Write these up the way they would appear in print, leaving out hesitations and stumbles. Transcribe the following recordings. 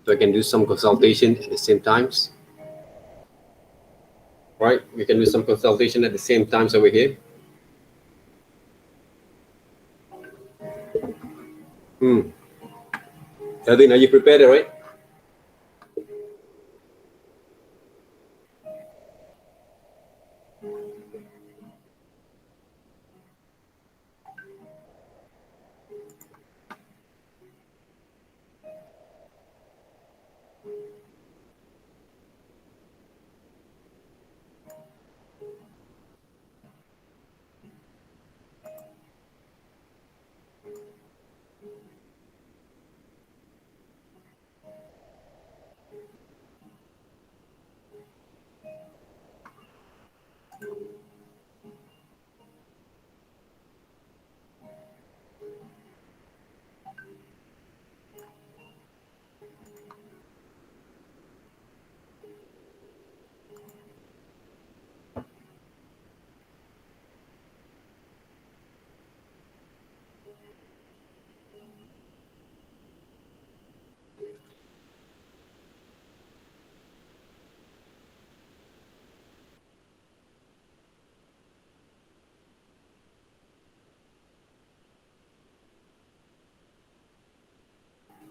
So I can do some consultation at the same times. Right? We can do some consultation at the same times over here. Elvin, are you prepared, right?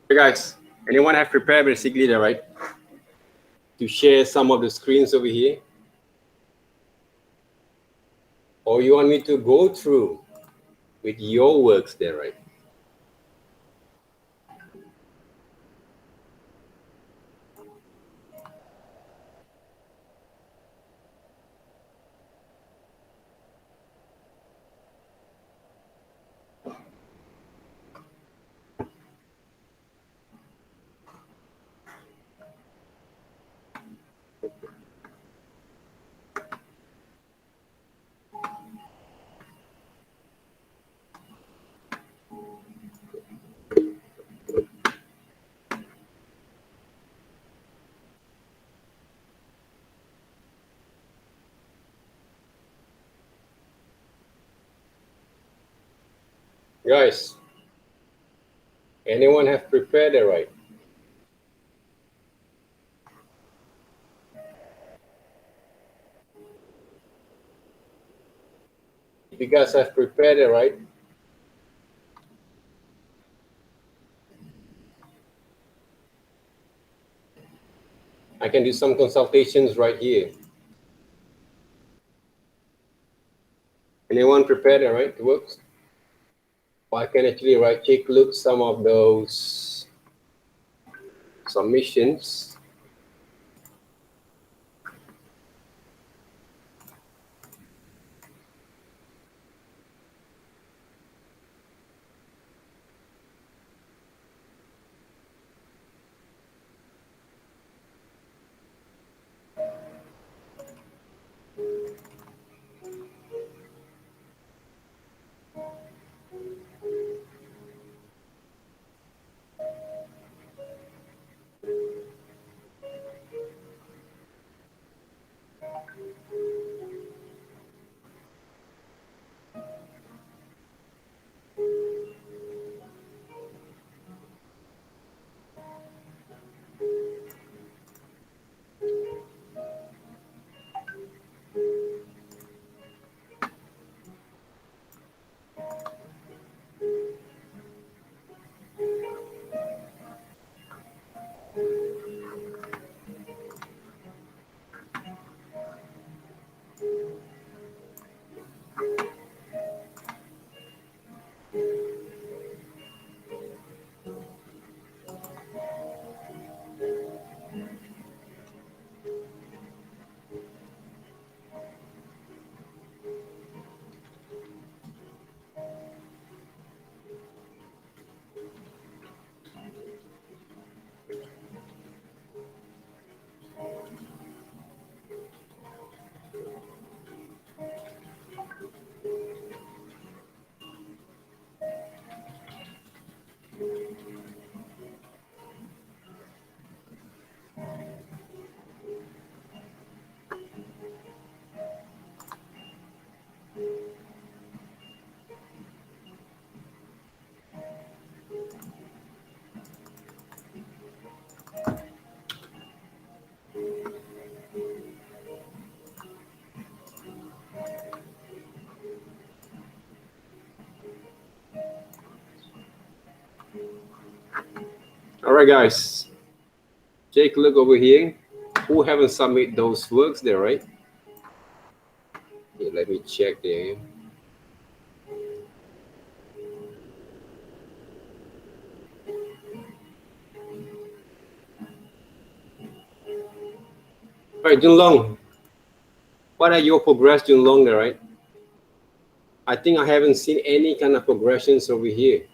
Hey guys, anyone have prepared basically the right to share some of the screens over here? Or you want me to go through with your works there, right? Guys, anyone have prepared it right? If you guys have prepared it right, I can do some consultations right here. Anyone prepared it right? It works. Or I can actually take a look some of those submissions. right, guys. Take a look over here. Who haven't submitted those works there, right? Okay, let me check there. All right, Junlong, what are your progress, Junlong, there, right? I think I haven't seen any kind of progressions over here.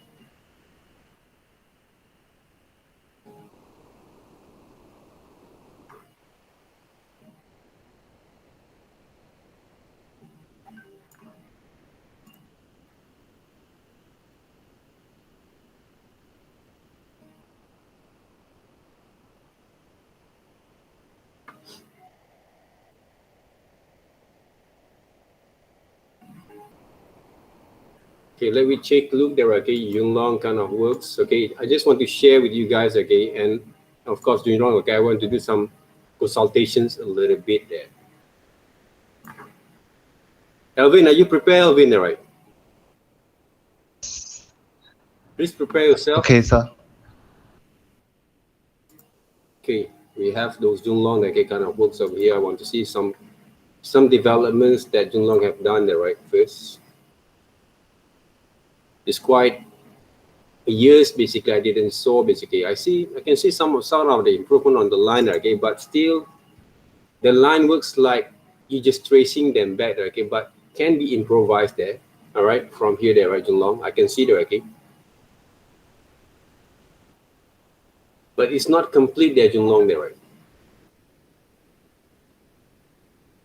Okay, let me take a look there, okay? Junlong kind of works, okay? I just want to share with you guys, okay? And of course, Junlong, okay, I want to do some consultations a little bit there. Elvin, are you prepared, Elvin, right? Please prepare yourself. Okay, sir. Okay, we have those Junlong, okay, kind of works over here. I want to see some developments that Junlong have done there, right? First, it's quite years basically I didn't saw basically. I can see some of the improvement on the line, okay, but still the line looks like you just tracing them back, okay, but can be improvised there. All right, from here there, right, Junlong, I can see there, okay, but it's not complete there, Junlong, there, right?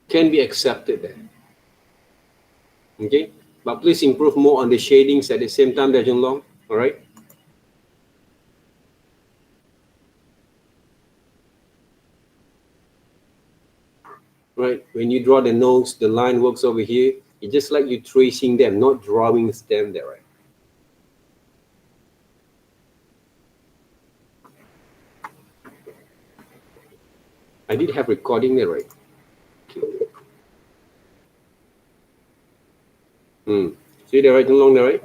Can be accepted there. Okay, but please improve more on the shadings at the same time there, Junlong. All right. Right, when you draw the nose, the line works over here. It's just like you tracing them, not drawing them there, right? I did have recording there, right? See the right along there, right?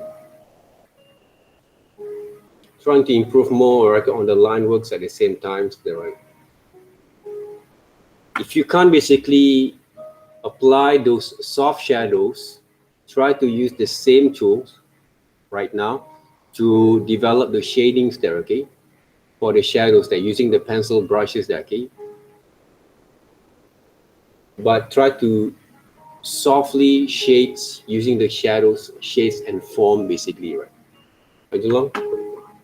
Trying to improve more, right, on the line works at the same time, there, right? If you can't basically apply those soft shadows, try to use the same tools right now to develop the shadings there, okay? For the shadows, they're using the pencil brushes there, okay? But try to softly shades using the shadows, shades and form basically, right? Ajulong,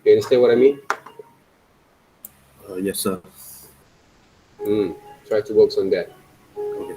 you understand what I mean? Yes, sir. Try to work on that. Okay.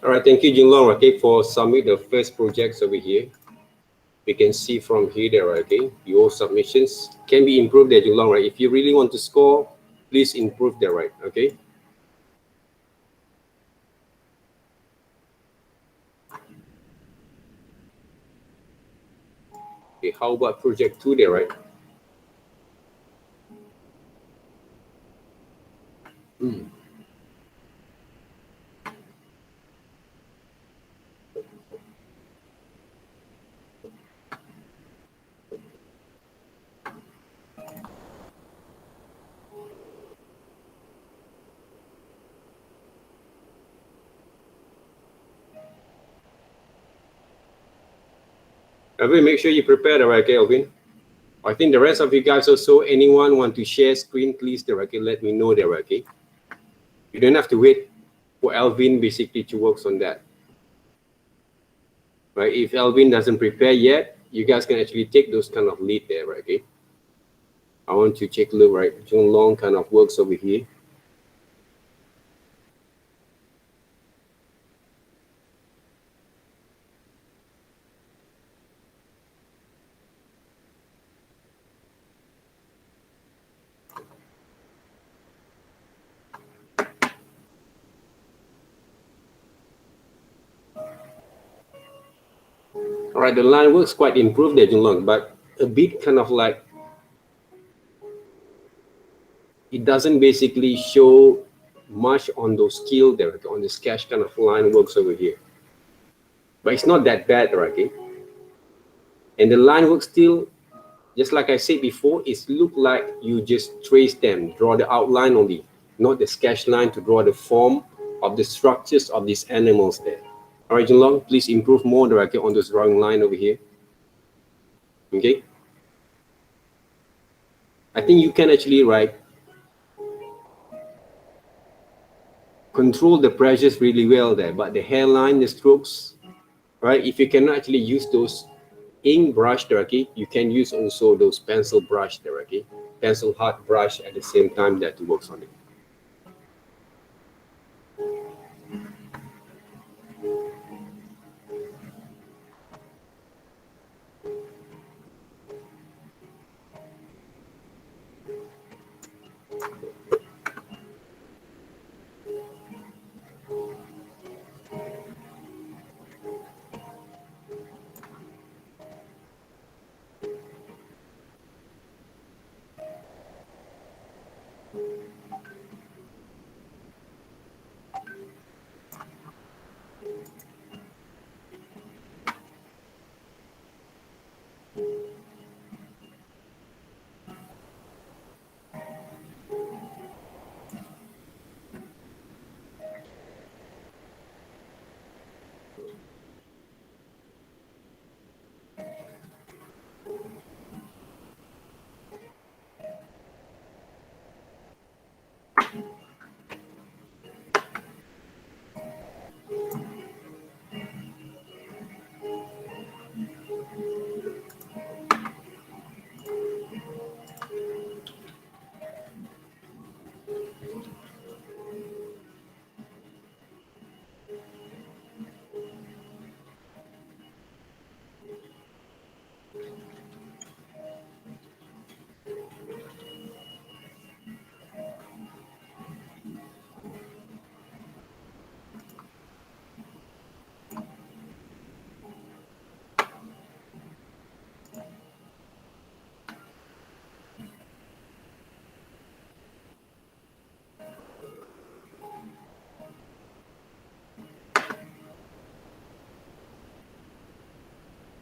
All right, thank you, Jinlong, okay, for submit the first projects over here. We can see from here there, okay, your submissions can be improved there, Jinlong, right? If you really want to score, please improve there, right? Okay. Okay, how about project 2 there, right? Alvin, make sure you prepare the right, okay, Alvin? I think the rest of you guys also, anyone want to share screen, please, the okay, let me know there, okay? You don't have to wait for Alvin basically to work on that. Right? If Alvin doesn't prepare yet, you guys can actually take those kind of lead there, right? Okay. I want to take a look, right? Jung Long kind of works over here. All right, the line works quite improved there, Jung Long, but a bit kind of like it doesn't basically show much on those skill there, on the sketch kind of line works over here. But it's not that bad, right? Okay? And the line work still, just like I said before, it's look like you just trace them, draw the outline only, not the sketch line to draw the form of the structures of these animals there. All right, Jinlong, please improve more directly on this drawing line over here. Okay. I think you can actually control the pressures really well there, but the hairline, the strokes, right? If you cannot actually use those ink brush directly, you can use also those pencil brush directly, pencil hard brush at the same time that works on it.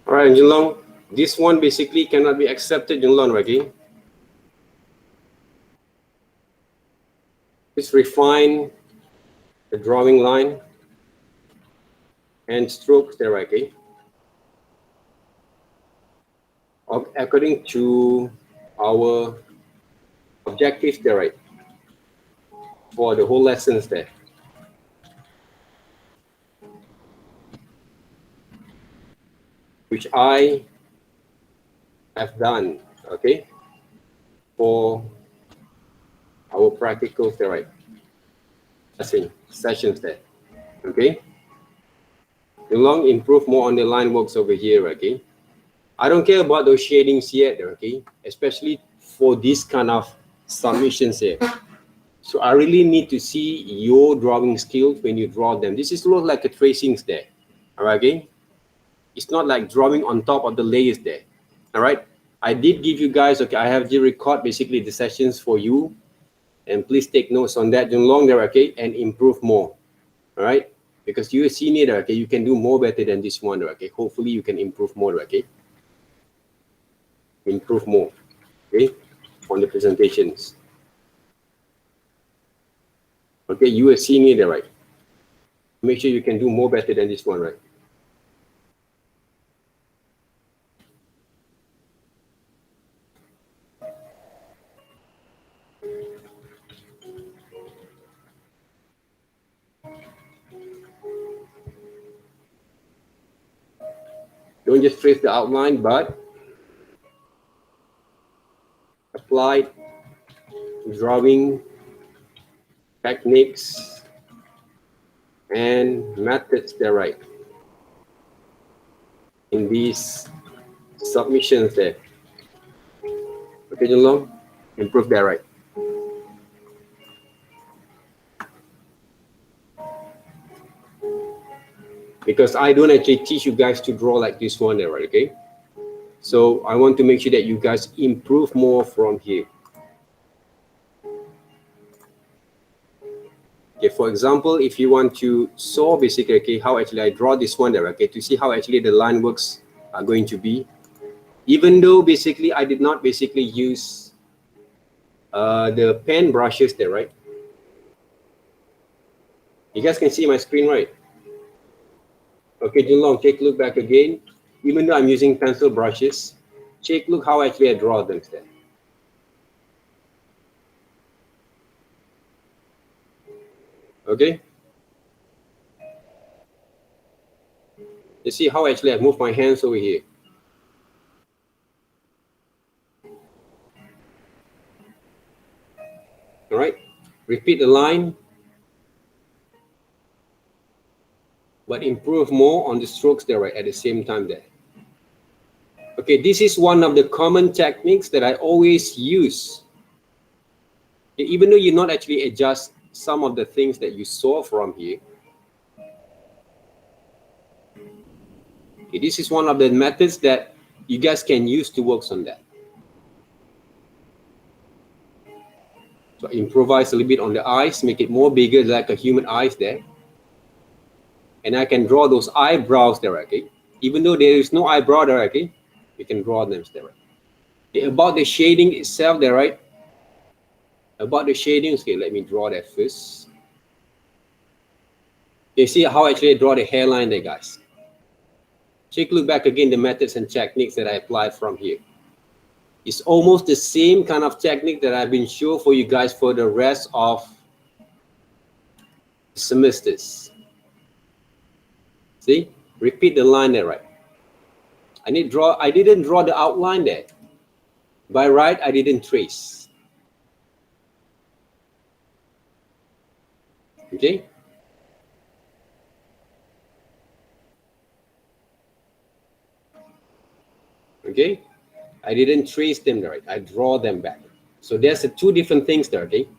All right, Jinlong, this one basically cannot be accepted, Jinlong, okay? Just refine the drawing line and strokes there, okay? According to our objectives there, right? For the whole lessons there. Which I have done, okay? For our practicals there, right? Sessions there, okay? Long improve more on the line works over here, okay? I don't care about those shadings yet, okay? Especially for this kind of submissions here. So I really need to see your drawing skills when you draw them. This is not like a tracings there, all right, okay? It's not like drawing on top of the layers there, all right? I did give you guys, okay, I have to record basically the sessions for you, and please take notes on that along there, okay, and improve more, all right? Because you're a senior there, okay, you can do more better than this one, okay? Hopefully you can improve more, okay? Improve more, okay, on the presentations. Okay, you are senior there, right? Make sure you can do more better than this one, right? Don't just trace the outline, but apply drawing techniques and methods there, right? In these submissions there. Okay, Junlong? Improve that, right? Because I don't actually teach you guys to draw like this one there, right? Okay? So I want to make sure that you guys improve more from here. Okay, for example, if you want to saw basically, okay, how actually I draw this one there, okay, to see how actually the line works are going to be. Even though basically I did not basically use the pen brushes there, right? You guys can see my screen, right? Okay, Junlong, take a look back again. Even though I'm using pencil brushes, take a look how actually I draw them there. Okay? You see how actually I move my hands over here. All right? Repeat the line, but improve more on the strokes there, right, at the same time there. Okay, this is one of the common techniques that I always use. Okay, even though you not actually adjust some of the things that you saw from here. Okay, this is one of the methods that you guys can use to work on that. So improvise a little bit on the eyes, make it more bigger like a human eyes there. And I can draw those eyebrows there, okay? Even though there is no eyebrow there, okay? You can draw them there. Okay, about the shading itself there, right? About the shading, okay, let me draw that first. You see how actually I draw the hairline there, guys. Take a look back again, the methods and techniques that I applied from here. It's almost the same kind of technique that I've been showing for you guys for the rest of semesters. See, repeat the line there, right? I didn't draw the outline there. By right, I didn't trace. Okay? Okay? I didn't trace them there, right? I draw them back. So there's two different things there, okay?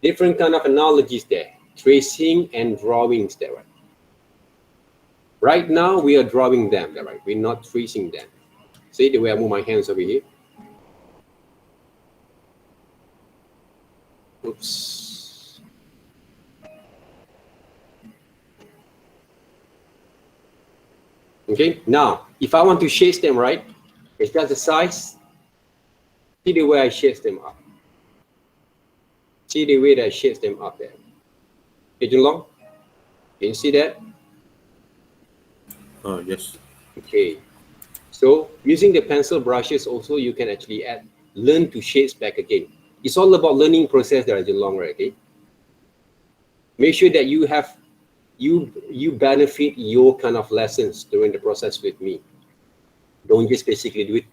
Different kind of analogies there. Tracing and drawings there, right? Right now, we are drawing them there, right? We're not tracing them. See the way I move my hands over here? Oops. Okay, now, if I want to shade them, right? It's just the size. See the way I shade them up. See the way that I shade them up there. Okay, Junlong? Can you see that? Yes. Okay. So using the pencil brushes also, you can actually learn to shades back again. It's all about learning process there, Junlong, right? Okay. Make sure that you benefit your kind of lessons during the process with me. Don't just basically do it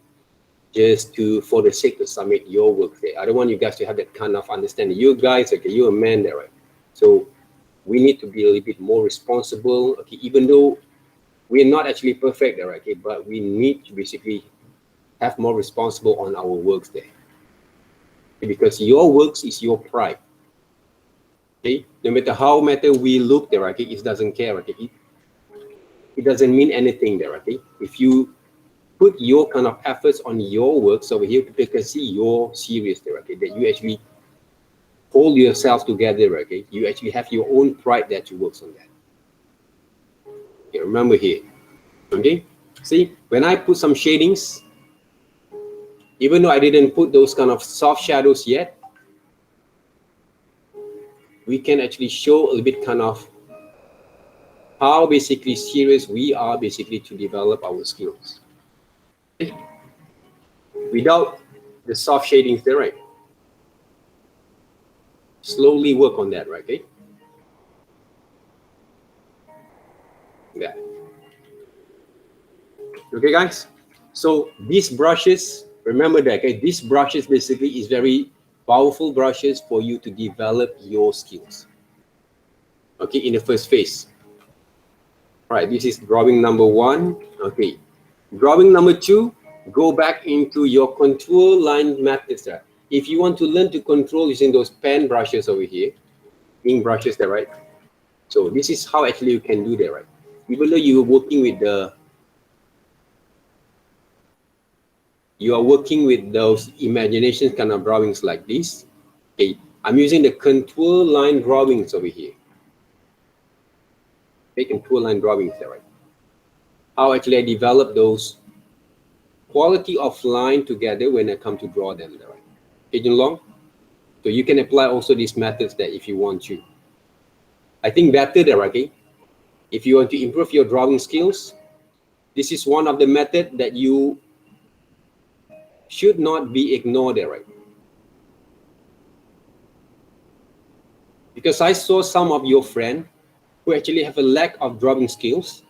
just for the sake to submit your work there. I don't want you guys to have that kind of understanding. You guys, okay, you're a man there, right? So we need to be a little bit more responsible. Okay, even though we're not actually perfect there, okay, but we need to basically have more responsible on our works there, because your works is your pride. Okay, no matter how we look there, okay, it doesn't care, okay, it doesn't mean anything there, okay. If you put your kind of efforts on your works over here, people can see you're serious there, okay, that you actually hold yourself together, okay, you actually have your own pride that you works on that. Okay, remember here, okay, see, when I put some shadings, even though I didn't put those kind of soft shadows yet, we can actually show a little bit kind of how basically serious we are basically to develop our skills. Okay? Without the soft shadings there, right? Slowly work on that, right? Okay? Yeah. Okay, guys. So these brushes, remember that, okay? These brushes basically is very powerful brushes for you to develop your skills. Okay, in the first phase. All right, this is drawing number 1. Okay, drawing number 2, go back into your contour line methods there. If you want to learn to control using those pen brushes over here, ink brushes there, right? So this is how actually you can do that, right? Even though you are working with those imagination kind of drawings like this. Okay, I'm using the contour line drawings over here. Okay, contour line drawings there, right? How actually I develop those quality of line together when I come to draw them there, right? Okay, Long. So you can apply also these methods there if you want to. I think better there, okay? If you want to improve your drawing skills, this is one of the methods that you should not be ignored there, right? Because I saw some of your friends who actually have a lack of drawing skills,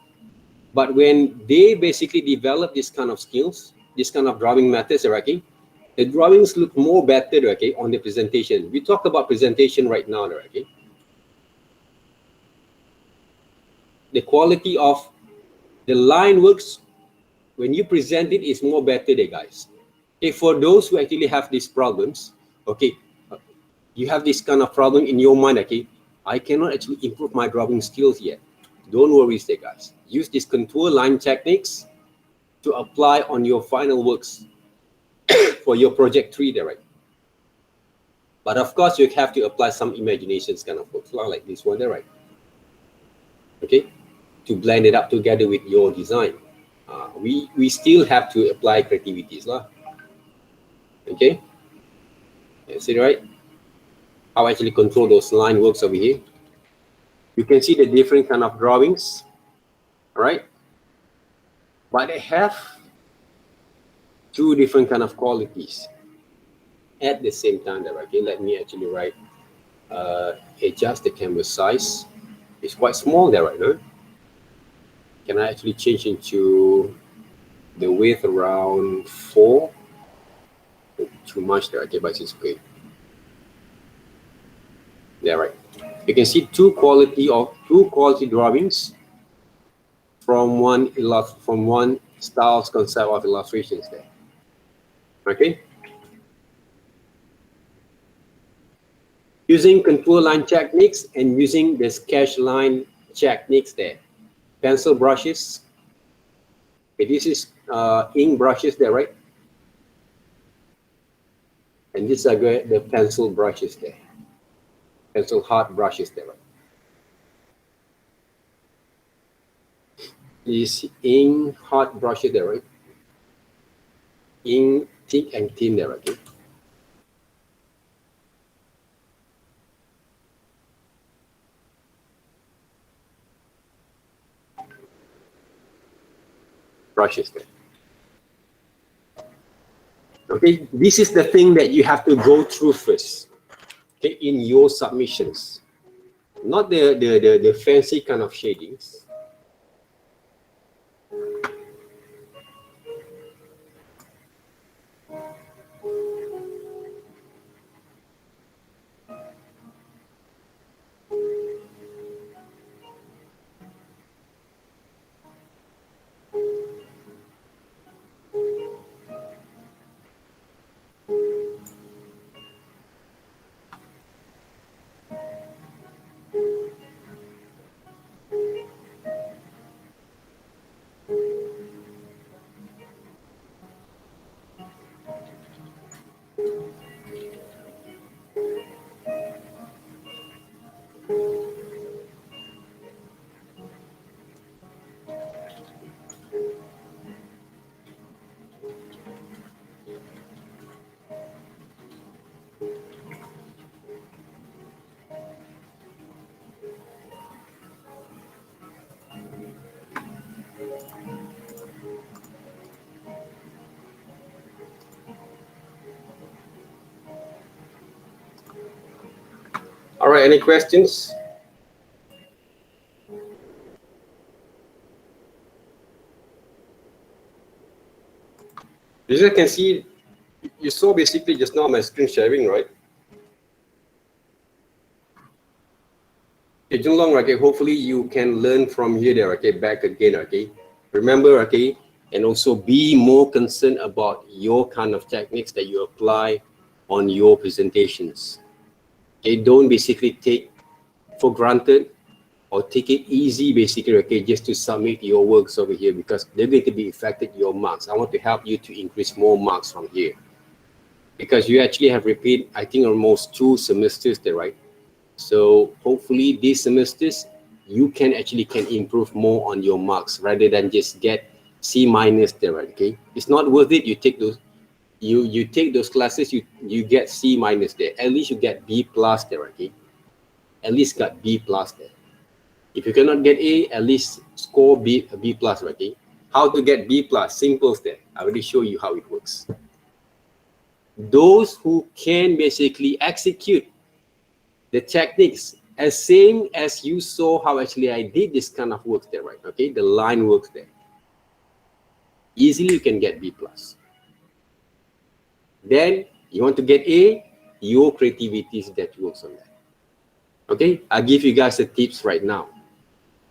but when they basically develop this kind of skills, this kind of drawing methods, okay, the drawings look more better, okay, on the presentation. We talk about presentation right now, okay. The quality of the line works when you present it is more better there, guys. Okay, for those who actually have these problems, okay, you have this kind of problem in your mind, okay, I cannot actually improve my drawing skills yet. Don't worry, there, guys. Use these contour line techniques to apply on your final works for your project 3 there, right? But of course, you have to apply some imaginations kind of works, like this one there, right? Okay, to blend it up together with your design. We still have to apply creativities, lah. Okay, see, right? How I actually control those line works over here. You can see the different kind of drawings, all right? But they have 2 different kind of qualities at the same time there, okay? Let me actually adjust the canvas size. It's quite small there right now. Can I actually change into the width around 4? Too much there, okay, but it's okay. Yeah, right. You can see two quality drawings from one styles concept of illustrations there. Okay. Using contour line techniques and using the sketch line techniques there. Pencil brushes. Okay, this is ink brushes there, right? And these are the pencil brushes there. Pencil hard brushes there, right? These ink hard brushes there, right? Ink thick and thin there, okay? Brushes there. Okay, this is the thing that you have to go through first, okay, in your submissions. Not the fancy kind of shadings. All right, any questions? As you can see, you saw basically just now my screen sharing, right? Okay, Jun Long, okay, hopefully you can learn from here there, okay, back again, okay? Remember, okay, and also be more concerned about your kind of techniques that you apply on your presentations. Okay, don't basically take for granted or take it easy basically, okay, just to submit your works over here because they're going to be affected your marks. I want to help you to increase more marks from here because you actually have repeat, I think almost 2 semesters there, right? So hopefully these semesters you can improve more on your marks rather than just get C minus there, right? Okay, it's not worth it. You take those, you take those classes, you get C minus there. At least you get B plus there, okay? At least got B plus there. If you cannot get A, at least score B plus, right? Okay? How to get B plus? Simple there. I already show you how it works. Those who can basically execute the techniques as same as you saw how actually I did this kind of work there, right? Okay, the line works there. Easily you can get B plus. Then you want to get A, your creativity is that works on that. Okay, I'll give you guys the tips right now.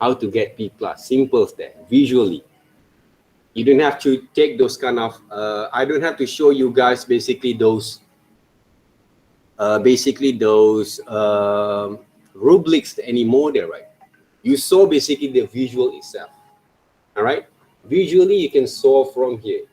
How to get B plus, simple there, visually. You don't have to take those kind of, I don't have to show you guys basically those rubrics anymore there, right? You saw basically the visual itself. All right, visually you can solve from here.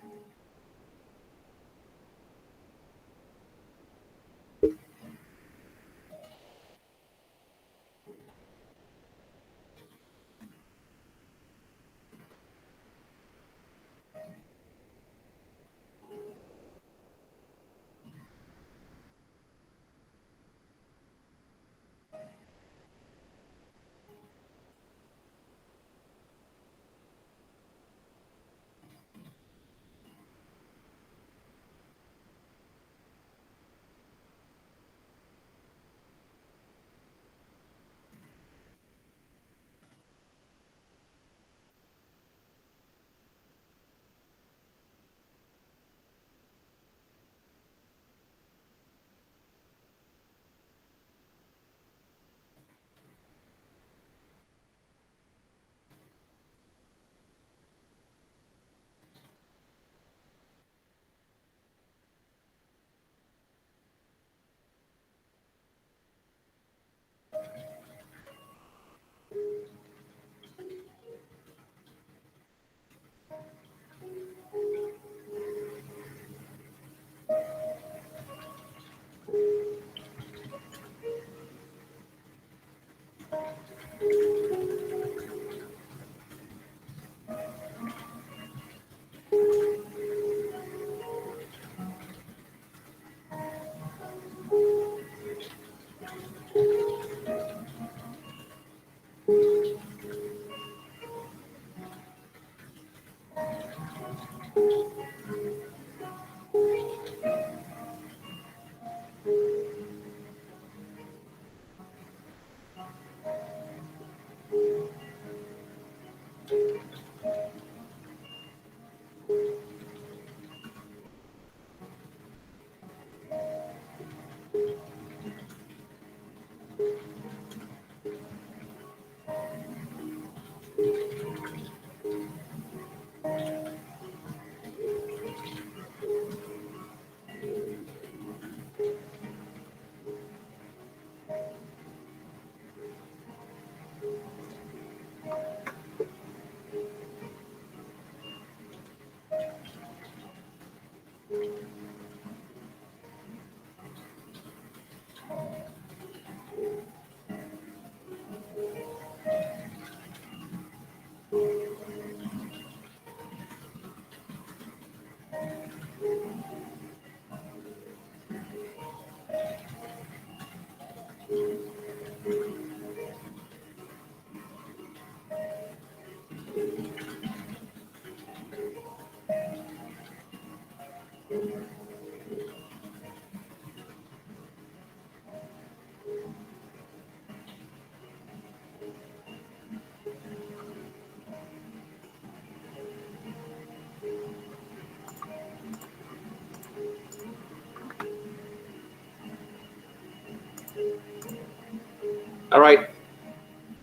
All right.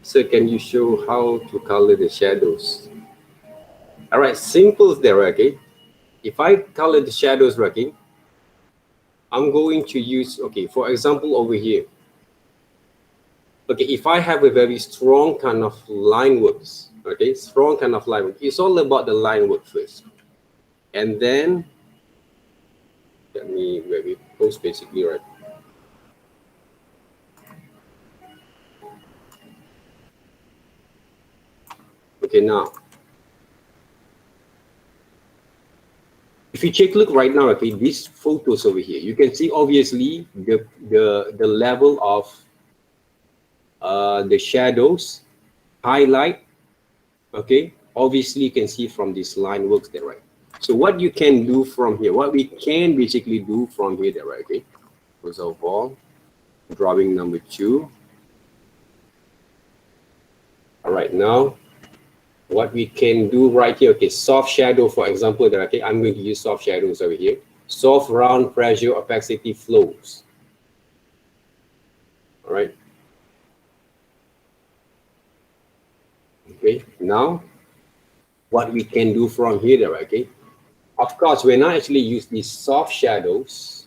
So can you show how to color the shadows? All right, simple there, okay? If I color the shadows, okay, I'm going to use, okay, for example, over here. Okay, if I have a very strong kind of line works, okay, strong kind of line work, it's all about the line work first. And then, let me maybe post basically, right? Okay, now, if you take a look right now, okay, these photos over here, you can see obviously the level of the shadows, highlight, okay, obviously you can see from this line works there, right? So what you can do from here, what we can basically do from here there, right? Okay, first of all, drawing number 2. All right, now what we can do right here, okay, soft shadow, for example, there, okay, I'm going to use soft shadows over here. Soft, round, pressure, opacity, flows. All right. Okay, now what we can do from here there, okay, of course, when I actually use these soft shadows,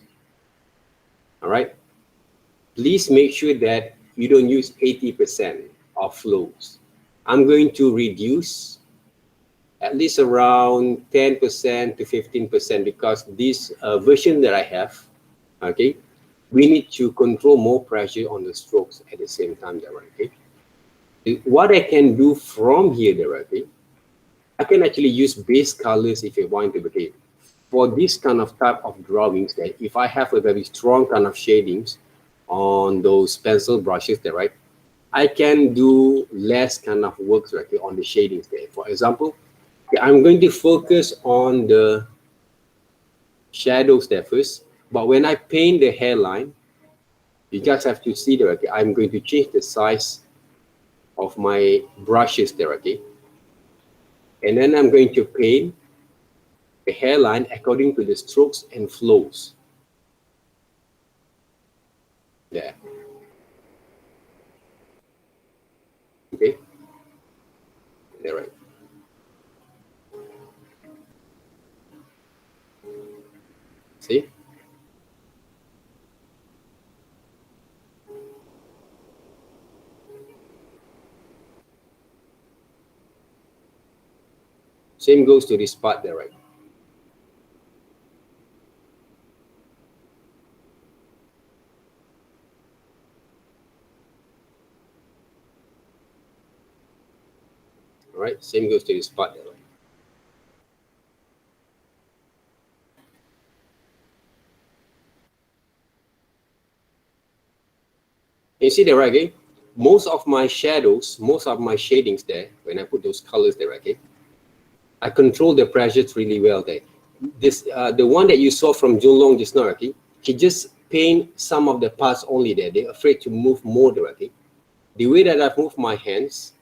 all right, please make sure that you don't use 80% of flows. I'm going to reduce at least around 10% to 15% because this version that I have, okay, we need to control more pressure on the strokes at the same time there, okay. What I can do from here there, okay, I can actually use base colors if I want to, okay. For this kind of type of drawings, that if I have a very strong kind of shadings on those pencil brushes there, right, I can do less kind of works right, on the shadings there. For example, I'm going to focus on the shadows there first, but when I paint the hairline, you just have to see there, okay, I'm going to change the size of my brushes there, okay, and then I'm going to paint the hairline according to the strokes and flows there, okay, there, right. See, same goes to this part there, right. All right, same goes to this part there, right. You see there, right, okay, most of my shadows, most of my shadings there, when I put those colors there, okay, I control the pressures really well there. This the one that you saw from Junlong just now, okay, he just paint some of the parts only there. They're afraid to move more directly. The way that I've moved my hands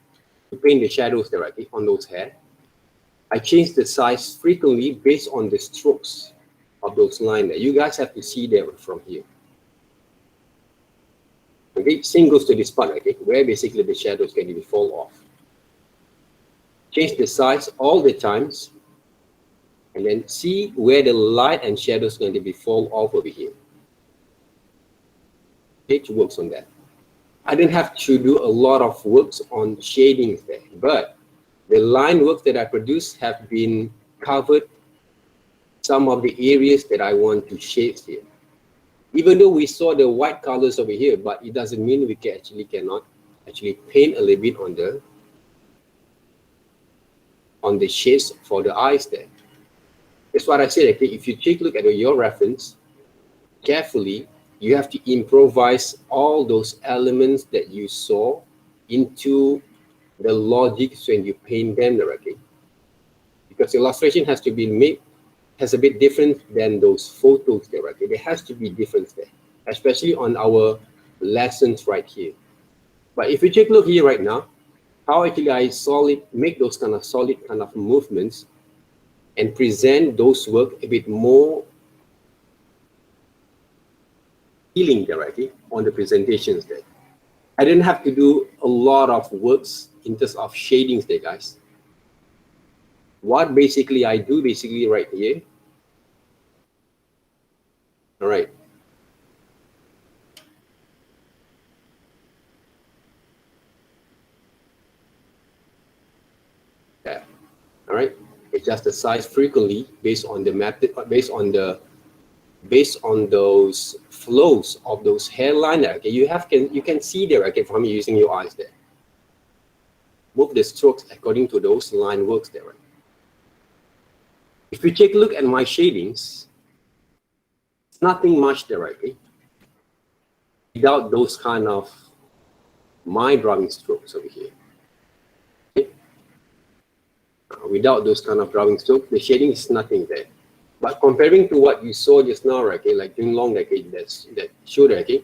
to paint the shadows directly on those hair, I change the size frequently based on the strokes of those lines there. You guys have to see them from here. Okay, same goes to this part, okay, where basically the shadows can be fall off. Change the size all the times, and then see where the light and shadow is going to be fall off over here. It works on that. I didn't have to do a lot of works on shadings there, but the line works that I produce have been covered some of the areas that I want to shade here. Even though we saw the white colors over here, but it doesn't mean we cannot actually paint a little bit on the shades for the eyes there. That's what I said. Okay, if you take a look at your reference carefully, you have to improvise all those elements that you saw into the logic when you paint them directly. Because illustration has to be made, has a bit different than those photos directly. There has to be difference there, especially on our lessons right here. But if you take a look here right now, how actually I make those kind of solid kind of movements and present those work a bit more healing directly on the presentations there. I didn't have to do a lot of works in terms of shadings there, guys. What basically I do basically right here. All right. Yeah. All right. Adjust the size frequently based on the method, based on those flows of those hairline. Okay, you can see there. Okay, from using your eyes there. Move the strokes according to those line works there. Right? If you take a look at my shadings, it's nothing much there, right? Okay? Without those kind of my drawing strokes over here. Okay? Without those kind of drawing strokes, the shading is nothing there. But comparing to what you saw just now, right, okay, like doing long, okay, that showed, okay,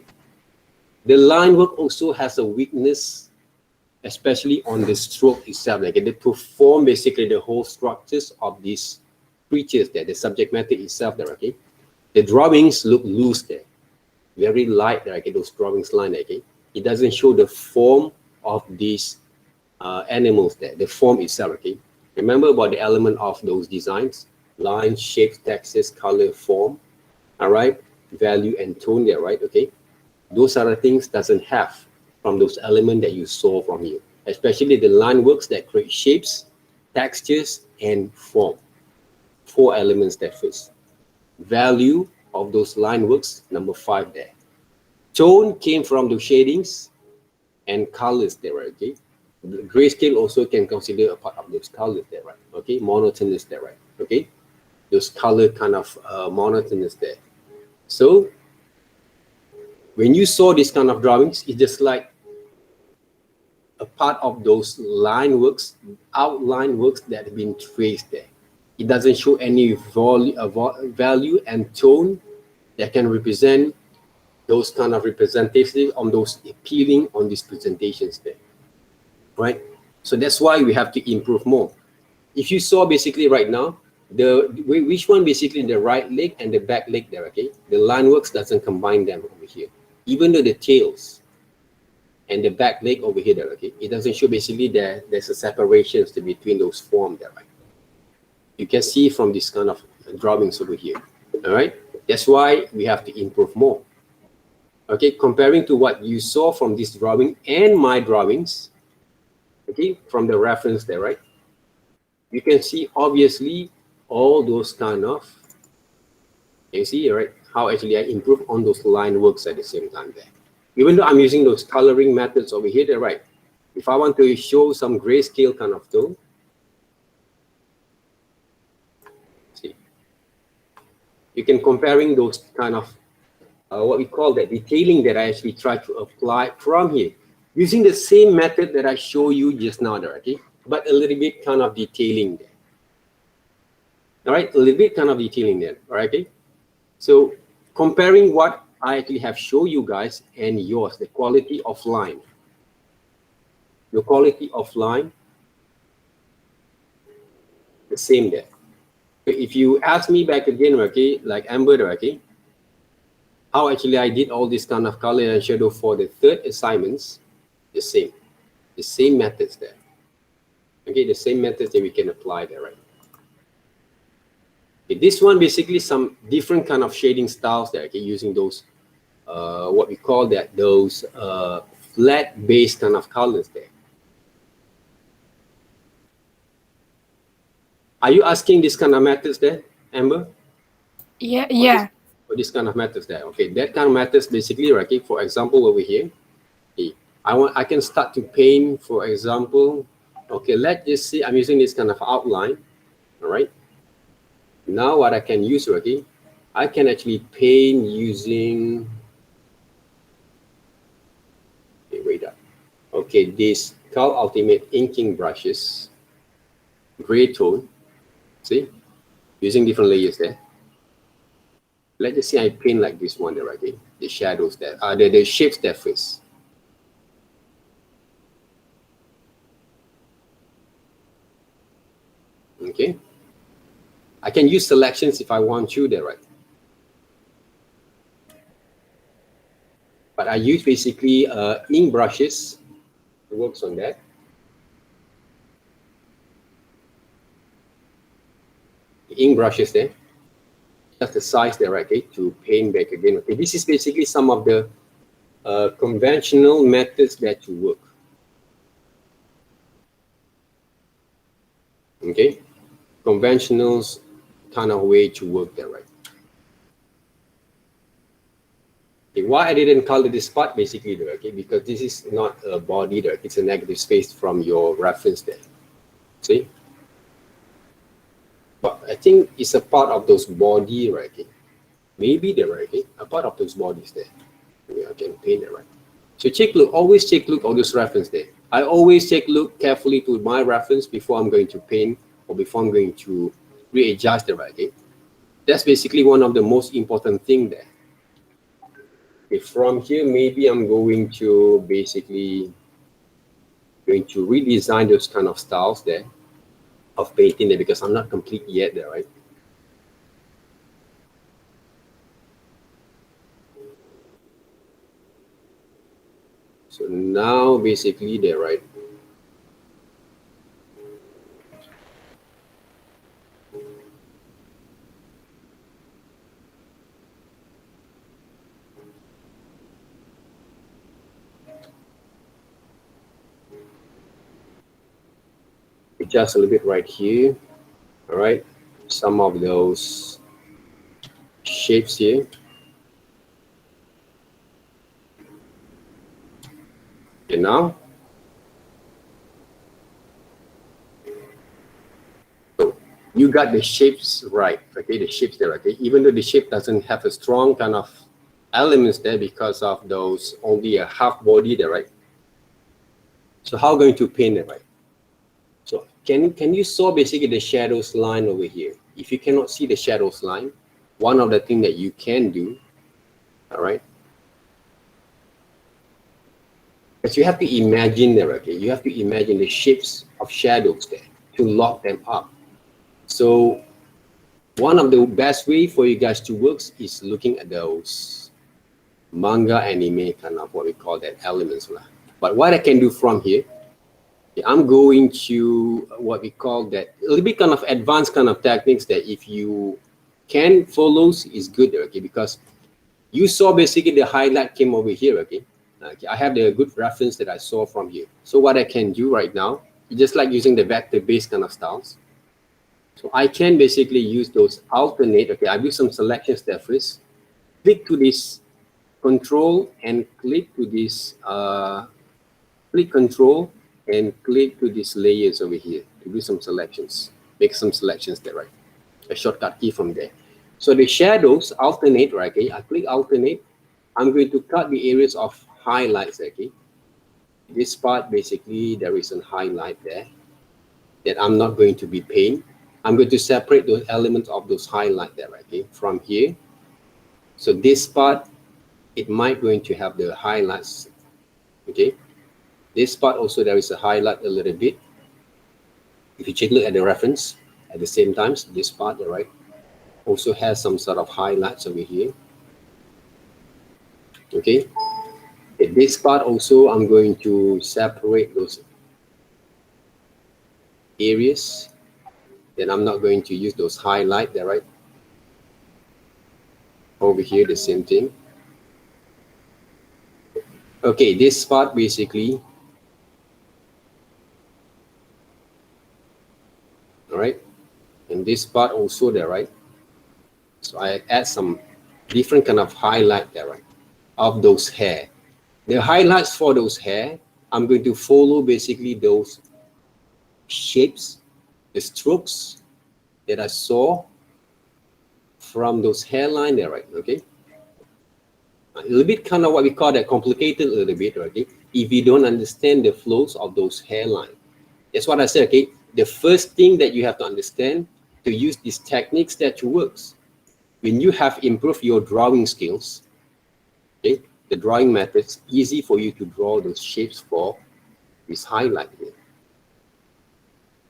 the line work also has a weakness, especially on the stroke itself. Like they perform basically the whole structures of these creatures there, the subject matter itself there, okay. The drawings look loose there, very light there, okay, those drawings line, okay. It doesn't show the form of these animals there, the form itself, okay. Remember about the element of those designs: lines, shapes, textures, color, form, all right, value and tone there, right, okay. Those are the things doesn't have from those elements that you saw from here, especially the line works that create shapes, textures, and form. 4 elements that first. Value of those line works, number 5 there. Tone came from the shadings and colors there, right, okay. The grayscale also can consider a part of those colors there, right, okay. Monotonous there, right, okay. Those color kind of monotonous there. So when you saw this kind of drawings, it's just like a part of those line works, outline works that have been traced there. It doesn't show any value and tone that can represent those kind of representative on those appealing on these presentations there, right? So that's why we have to improve more. If you saw basically right now, which one basically the right leg and the back leg there, okay? The line works doesn't combine them over here. Even though the tails and the back leg over here there, okay? It doesn't show basically there's a separation between those forms there, right? You can see from this kind of drawings over here, all right? That's why we have to improve more. Okay, comparing to what you saw from this drawing and my drawings, okay, from the reference there, right? You can see obviously all those kind of, you see, right, how actually I improve on those line works at the same time there. Even though I'm using those coloring methods over here, there, right? If I want to show some grayscale kind of tone, see, you can comparing those kind of what we call that detailing that I actually try to apply from here using the same method that I show you just now there, okay? But a little bit kind of detailing there. All right, a little bit kind of detailing there, all right, okay? So comparing what I actually have shown you guys and yours, the quality of line. The quality of line, the same there. If you ask me back again, okay, like Amber, okay, how actually I did all this kind of color and shadow for the third assignments, the same methods there. Okay, the same methods that we can apply there, right? Okay, this one basically some different kind of shading styles there, okay, using those what we call that, those flat based kind of colors there. Are you asking this kind of methods there, Amber? Yeah, yeah. For this kind of methods there, okay, that kind of methods basically, right, okay, for example over here, okay, I can start to paint, for example, okay, let's just see, I'm using this kind of outline, all right. Now what I can use, okay, I can actually paint using, okay, wait up, okay, this Cal Ultimate inking brushes, gray tone, see, using different layers there. Let's just say I paint like this one there, okay, the shadows there, the shapes there first. Okay, I can use selections if I want to there, right? But But I use basically ink brushes. It works on that. The ink brushes there. That's the size there, right? Okay, to paint back again. Okay, this is basically some of the conventional methods that to work. Okay, conventional kind of way to work there, right? Okay, why I didn't color this part basically there, okay, because this is not a body there, it's a negative space from your reference there. See? But I think it's a part of those body, right? Okay? Maybe they're right, okay? A part of those bodies there. Maybe I can paint it right. So take look, always take look of this reference there. I always take look carefully to my reference before I'm going to paint or before I'm going to readjust the right, okay? That's basically one of the most important thing there. Okay, from here, maybe I'm going to basically redesign those kind of styles there of painting there because I'm not complete yet there, right? So now basically they're right. Just a little bit right here. All right. Some of those shapes here. Okay, now. So you got the shapes right. Okay, the shapes there. Okay, even though the shape doesn't have a strong kind of elements there because of those only a half body there, right? So how going to paint it, right? So can you saw basically the shadows line over here? If you cannot see the shadows line, one of the things that you can do, all right? Because you have to imagine there, okay? You have to imagine the shapes of shadows there to lock them up. So one of the best way for you guys to work is looking at those manga anime kind of what we call that elements. But what I can do from here, I'm going to what we call that a little bit kind of advanced kind of techniques that if you can follow is good, okay? Because you saw basically the highlight came over here, okay? I have the good reference that I saw from here. So what I can do right now, just like using the vector-based kind of styles. So I can basically use those alternate, okay? I've used some selections there first. Click to this control and click to this, click control and click to these layers over here to do some selections, make some selections there, right? A shortcut key from there. So the shadows alternate, right? Okay, I click alternate. I'm going to cut the areas of highlights, okay? This part, basically, there is a highlight there that I'm not going to be paint. I'm going to separate those elements of those highlight there, right? Okay, from here. So this part, it might going to have the highlights, okay? This part also there is a highlight a little bit. If you take a look at the reference, at the same time, this part, right, also has some sort of highlights over here. Okay. This part also, I'm going to separate those areas. Then I'm not going to use those highlight there, right? Over here, the same thing. Okay, this part basically. All right, and this part also there, right? So I add some different kind of highlight there, right, of those hair. The highlights for those hair, I'm going to follow basically those shapes, the strokes that I saw from those hairline there, right? Okay, a little bit kind of what we call that complicated a little bit, okay? If you don't understand the flows of those hairline, that's what I said, okay? The first thing that you have to understand to use these techniques that works. When you have improved your drawing skills, okay, the drawing methods, easy for you to draw those shapes for this highlight here.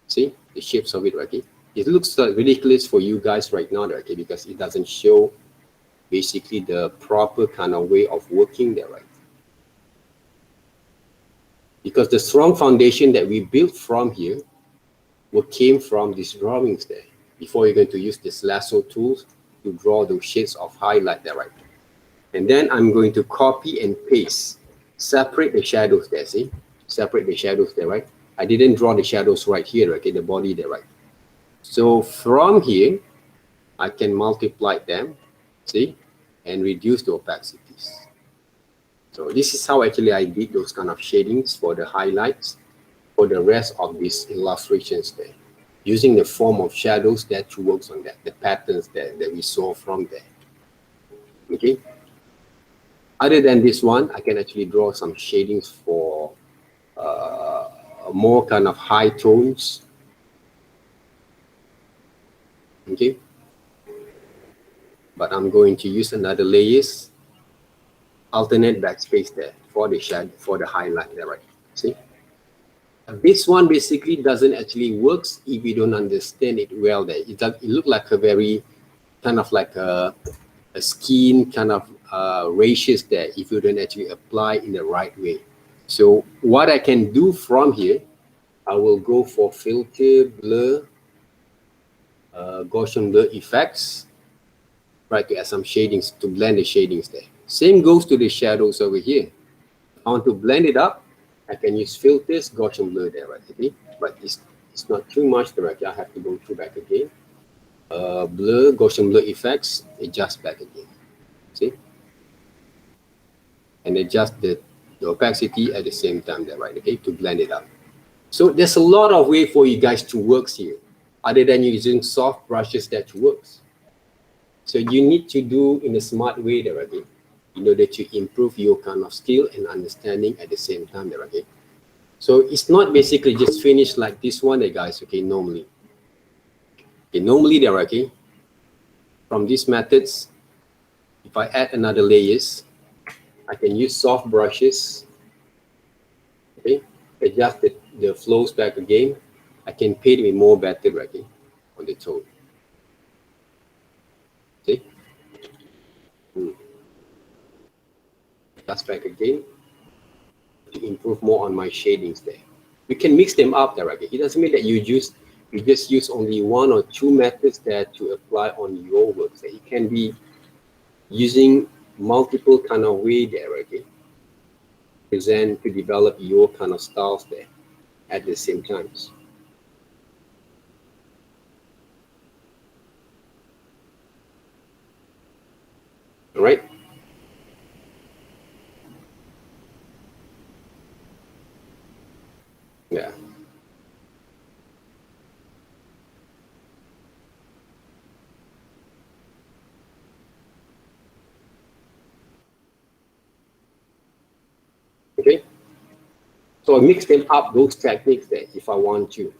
See the shapes of it, right? Okay? It looks ridiculous for you guys right now, right? Okay, because it doesn't show basically the proper kind of way of working there, right? because the strong foundation that we built from here came from these drawings there. Before you're going to use this lasso tools to draw those shades of highlight there, right? And then I'm going to copy and paste, separate the shadows there, see? Separate the shadows there, right? I didn't draw the shadows right here, okay, the body there, right? So from here, I can multiply them, see, and reduce the opacities. So this is how actually I did those kind of shadings for the highlights for the rest of these illustrations there, using the form of shadows that works on that, the patterns that we saw from there. Okay. Other than this one, I can actually draw some shadings for more kind of high tones. Okay. But I'm going to use another layers, alternate backspace there for the shadow, for the highlight there, right? See? This one basically doesn't actually works if you don't understand it well there. It looks like a very kind of like a skin kind of ratios there if you don't actually apply in the right way. So what I can do from here, I will go for filter, blur, Gaussian blur effects, try to add some shadings to blend the shadings there. Same goes to the shadows over here. If I want to blend it up, I can use filters, Gaussian blur there, right? Okay? But it's not too much directly. I have to go through back again. Blur, Gaussian blur effects, adjust back again. See? And adjust the opacity at the same time there, right? Okay, to blend it up. So there's a lot of way for you guys to work here, other than using soft brushes that works. So you need to do in a smart way there, okay, in order to improve your kind of skill and understanding at the same time there, okay. So it's not basically just finished like this one there, guys, okay, normally. Okay, normally there, okay, from these methods, if I add another layers, I can use soft brushes, okay, adjust the flows back again. I can paint with more better, okay, on the tone. See? Adjust back again to improve more on my shadings there. You can mix them up there, okay. It doesn't mean that you just use only one or two methods there to apply on your work. So it can be using multiple kind of way there, okay, present to develop your kind of styles there at the same times. All right. Yeah. Okay. So I mix them up, those techniques there, if I want to.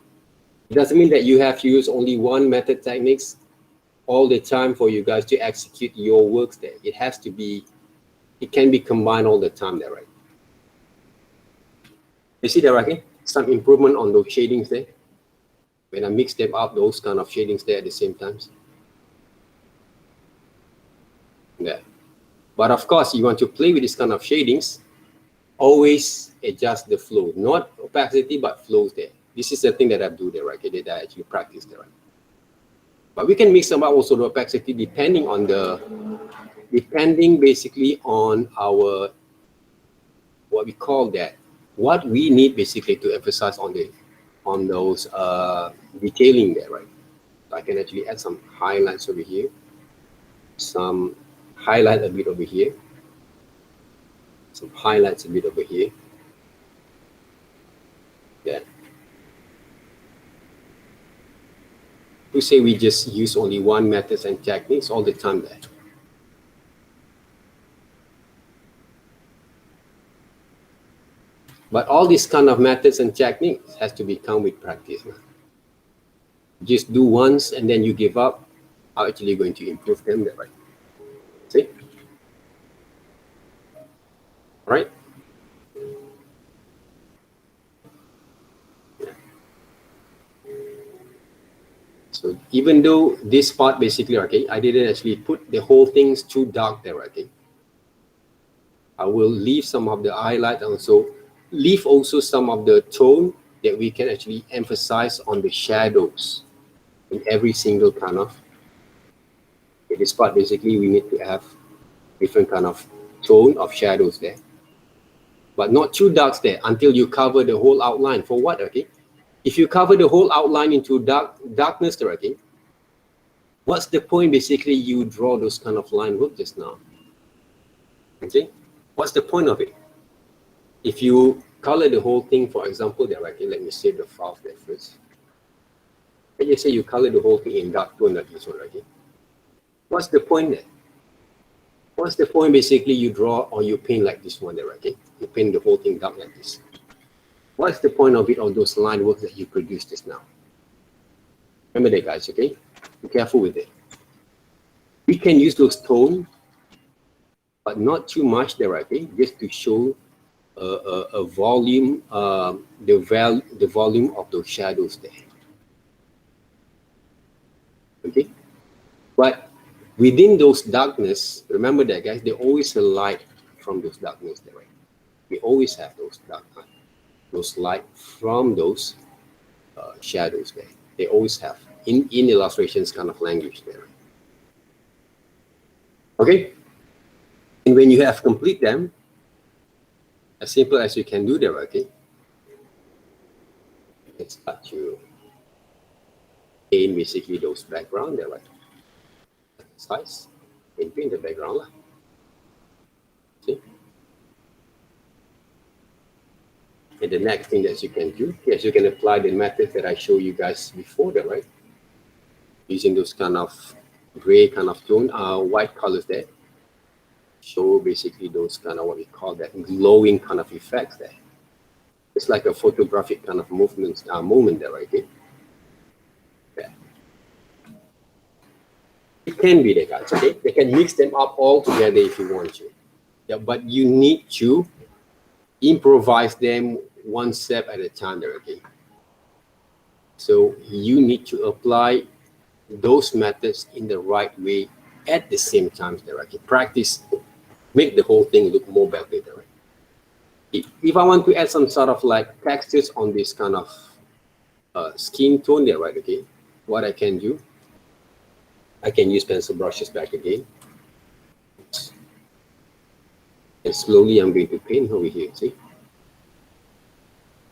It doesn't mean that you have to use only one method techniques all the time for you guys to execute your works there. It has to be, it can be combined all the time there, right? You see that, right? Some improvement on those shadings there. When I mix them up, those kind of shadings there at the same time. Yeah. But of course, you want to play with this kind of shadings, always adjust the flow, not opacity, but flows there. This is the thing that I do there, right? Okay, that I actually practice there, right? But we can mix them up also the opacity depending basically on our, what we call that, what we need basically to emphasize on those detailing there, right? So I can actually add some highlights over here, some highlight a bit over here, some highlights a bit over here. Yeah. We say we just use only one methods and techniques all the time there. But all these kind of methods and techniques has to become with practice. Man. Just do once and then you give up, how actually going to improve them there, right? See? Right? So even though this part basically, okay, I didn't actually put the whole things too dark there, okay. I will leave some of the highlight also leave also some of the tone that we can actually emphasize on the shadows in every single kind of. In this part, basically, we need to have different kind of tone of shadows there, but not too dark there until you cover the whole outline. For what? Okay, if you cover the whole outline into darkness there, okay, what's the point? Basically, you draw those kind of line work just now. Okay, what's the point of it? If you color the whole thing, for example, there, okay, let me save the file there first. Let's just say you color the whole thing in dark tone like this one, okay? What's the point there? What's the point? Basically, you draw or you paint like this one there, okay? You paint the whole thing dark like this. What's the point of it, of those line works that you produced just now? Remember that, guys, okay? Be careful with it. We can use those tone, but not too much there, okay? Just to show a volume, the volume of those shadows there. Okay? But within those darkness, remember that, guys, there always a light from those darkness there, right? We always have those those light from those shadows there. They always have in illustrations kind of language there. Okay, and when you have complete them, as simple as you can do there, okay, you can start to paint basically those background there, right? Size and paint the background lah. See? And the next thing that you can do, yes, you can apply the method that I showed you guys before there, right? Using those kind of gray kind of tone, white colors there. Show basically those kind of what we call that glowing kind of effects there. It's like a photographic kind of moment there, right? Okay? Yeah. It can be there, guys, okay? They can mix them up all together if you want to. Yeah, but you need to improvise them one step at a time there, okay? So you need to apply those methods in the right way at the same time there, okay? Practice, make the whole thing look more better there, right? If I want to add some sort of like textures on this kind of skin tone there, right, okay? What I can do, I can use pencil brushes back again. And slowly I'm going to paint over here, see?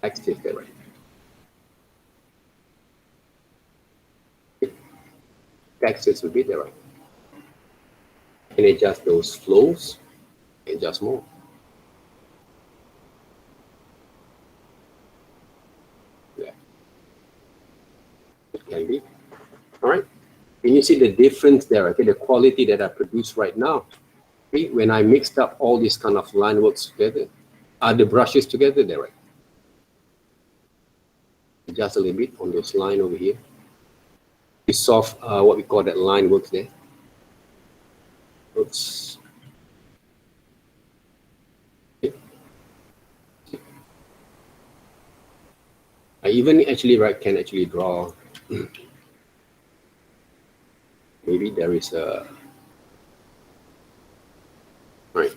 Textures there, right? Textures will be there, right? And adjust those flows, adjust more. Yeah. It can be. All right. Can you see the difference there? Okay, the quality that I produce right now. Okay, when I mixed up all these kind of line works together, the brushes together there, right? Just a little bit on those line over here. We soft what we call that line works there. Oops. Okay. I even actually can actually draw. Maybe there is a right.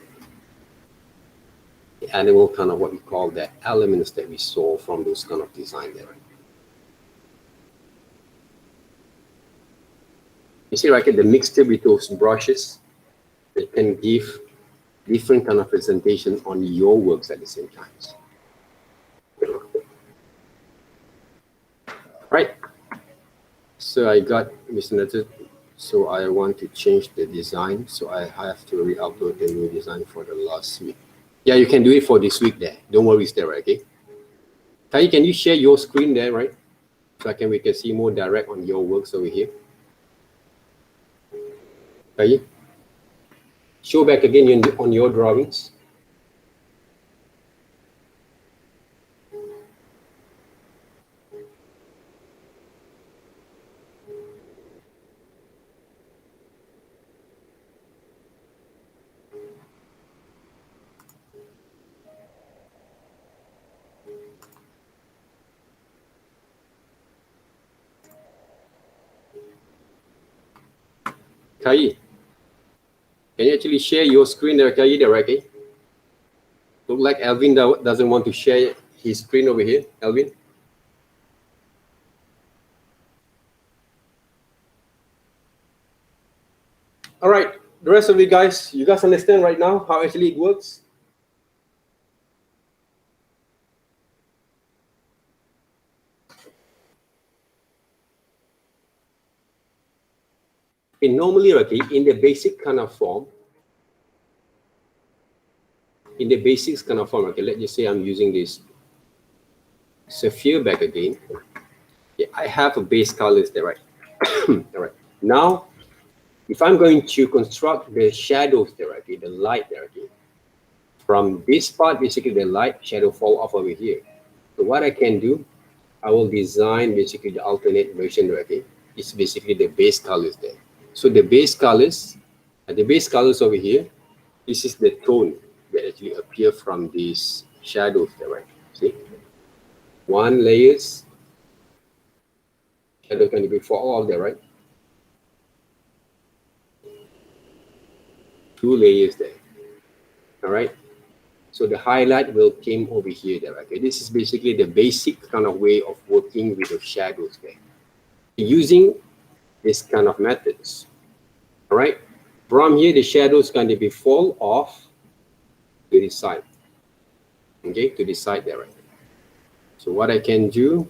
The animal kind of what we call that elements that we saw from those kind of design there. You see, right, the mixture with those brushes, it can give different kind of presentation on your works at the same time. Right. So I got misnoted. So I want to change the design. So I have to re-upload the new design for the last week. Yeah, you can do it for this week there. Don't worry, it's there, right? Okay. Kai, can you share your screen there, right? So we can see more direct on your works over here. Kai, show back again on your drawings. Kai, can you actually share your screen there, Kai, directly? So Look like Alvin doesn't want to share his screen over here. Alvin? All right, the rest of you guys understand right now how actually it works? Okay, normally, okay, in the basic kind of form, okay, let's just say I'm using this sapphire back again. Okay, I have a base colors there, right? All right. Now, if I'm going to construct the shadows there, okay, the light there, okay, from this part, basically the light shadow fall off over here. So what I can do, I will design basically the alternate version there, okay. It's basically the base colors there. So the base colors over here, this is the tone that actually appear from these shadows there, right? See, one layers shadow can be for all of them, right? Two layers there. All right. So the highlight will came over here there. Okay. This is basically the basic kind of way of working with the shadows there. Using this kind of methods. All right. From here, the shadows can be fall off to the side. Okay, to the side there. Right. So what I can do,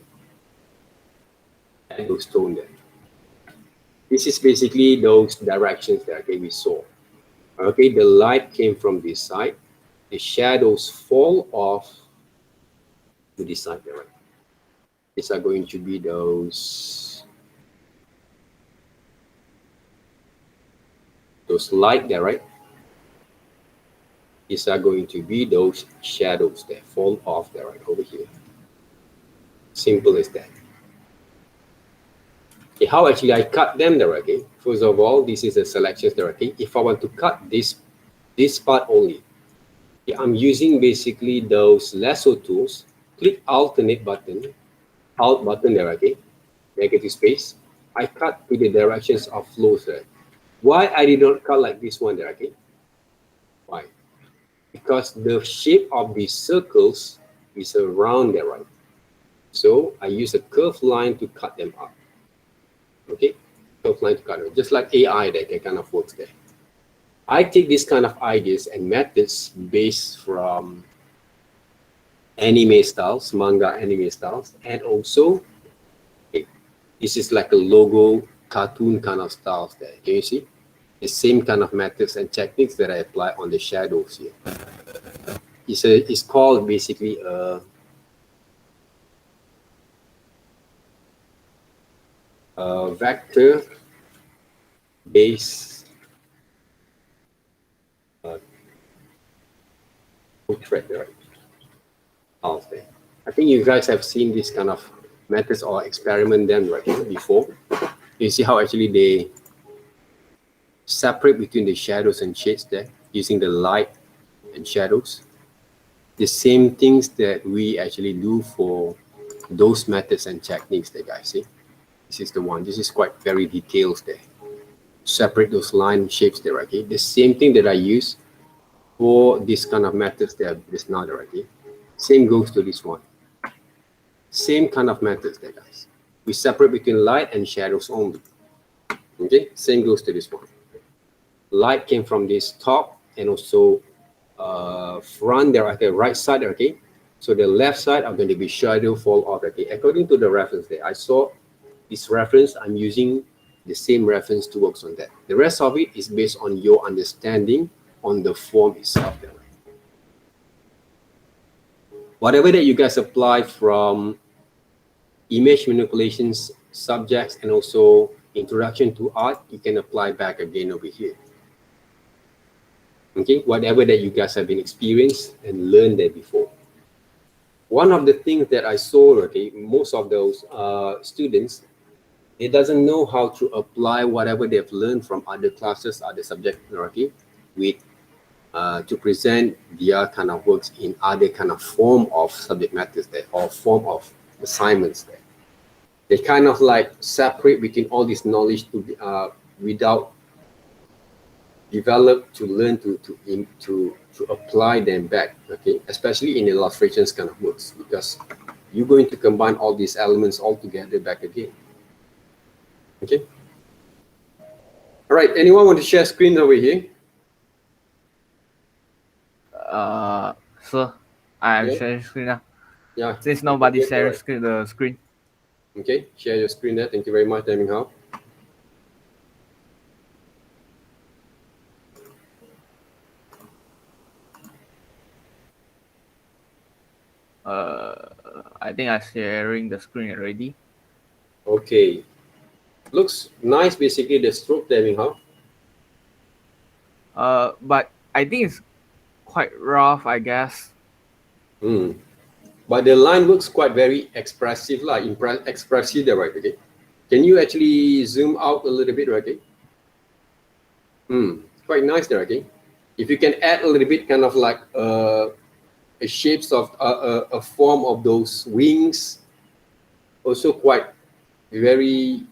add those tone there. This is basically those directions that okay, we saw. Okay, the light came from this side. The shadows fall off to the side there. Right. These are going to be those light there, right? These are going to be those shadows that fall off there, right over here. Simple as that. Okay, how actually I cut them there, okay? First of all, this is a selection there, okay? If I want to cut this part only, okay, I'm using basically those lasso tools. Click alternate button, alt button there, okay? Negative space. I cut to the directions of flows there. Why I did not cut like this one there, okay? Why? Because the shape of these circles is around there, right? So I use a curved line to cut them up. Okay, curved line to cut them, just like AI that kind of works there. I take this kind of ideas and methods based from anime styles, manga anime styles, and also okay, this is like a logo cartoon kind of styles there. Can you see? The same kind of methods and techniques that I apply on the shadows here. It's called basically a vector based portrait, right? I think you guys have seen this kind of methods or experiment them right before. You see how actually they separate between the shadows and shades there using the light and shadows. The same things that we actually do for those methods and techniques there, guys. See, this is the one. This is quite very detailed there. Separate those line shapes there, okay? The same thing that I use for this kind of methods there, this now, okay? Same goes to this one. Same kind of methods there, guys. We separate between light and shadows only. Okay, same goes to this one. Light came from this top and also front there, okay, right side, okay. So the left side are going to be shadow fall off, okay. According to the reference there, I saw this reference. I'm using the same reference to work on that. The rest of it is based on your understanding on the form itself there. Whatever that you guys apply from image manipulations, subjects, and also introduction to art, you can apply back again over here. Okay, whatever that you guys have been experienced and learned that before. One of the things that I saw, okay, most of those students, they doesn't know how to apply whatever they've learned from other classes, other subjects, okay, with to present their kind of works in other kind of form of subject matters there or form of assignments there. They kind of like separate between all this knowledge to without develop to learn to apply them back, okay, especially in illustrations kind of works, because you're going to combine all these elements all together back again. Okay. All right, anyone want to share screen over here? Sir, I am Yeah. sharing screen now. Yeah, Since nobody yeah, sharing right. the screen. Okay, share your screen there. Thank you very much, Deming Hao. I think I'm sharing the screen already. Okay, looks nice. Basically, the stroke, Deming Hao. But I think it's quite rough, I guess. But the line looks quite very expressive, like expressive there, right? Okay. Can you actually zoom out a little bit, right? Okay. Quite nice there, okay. If you can add a little bit, kind of like a shapes of a form of those wings, also quite very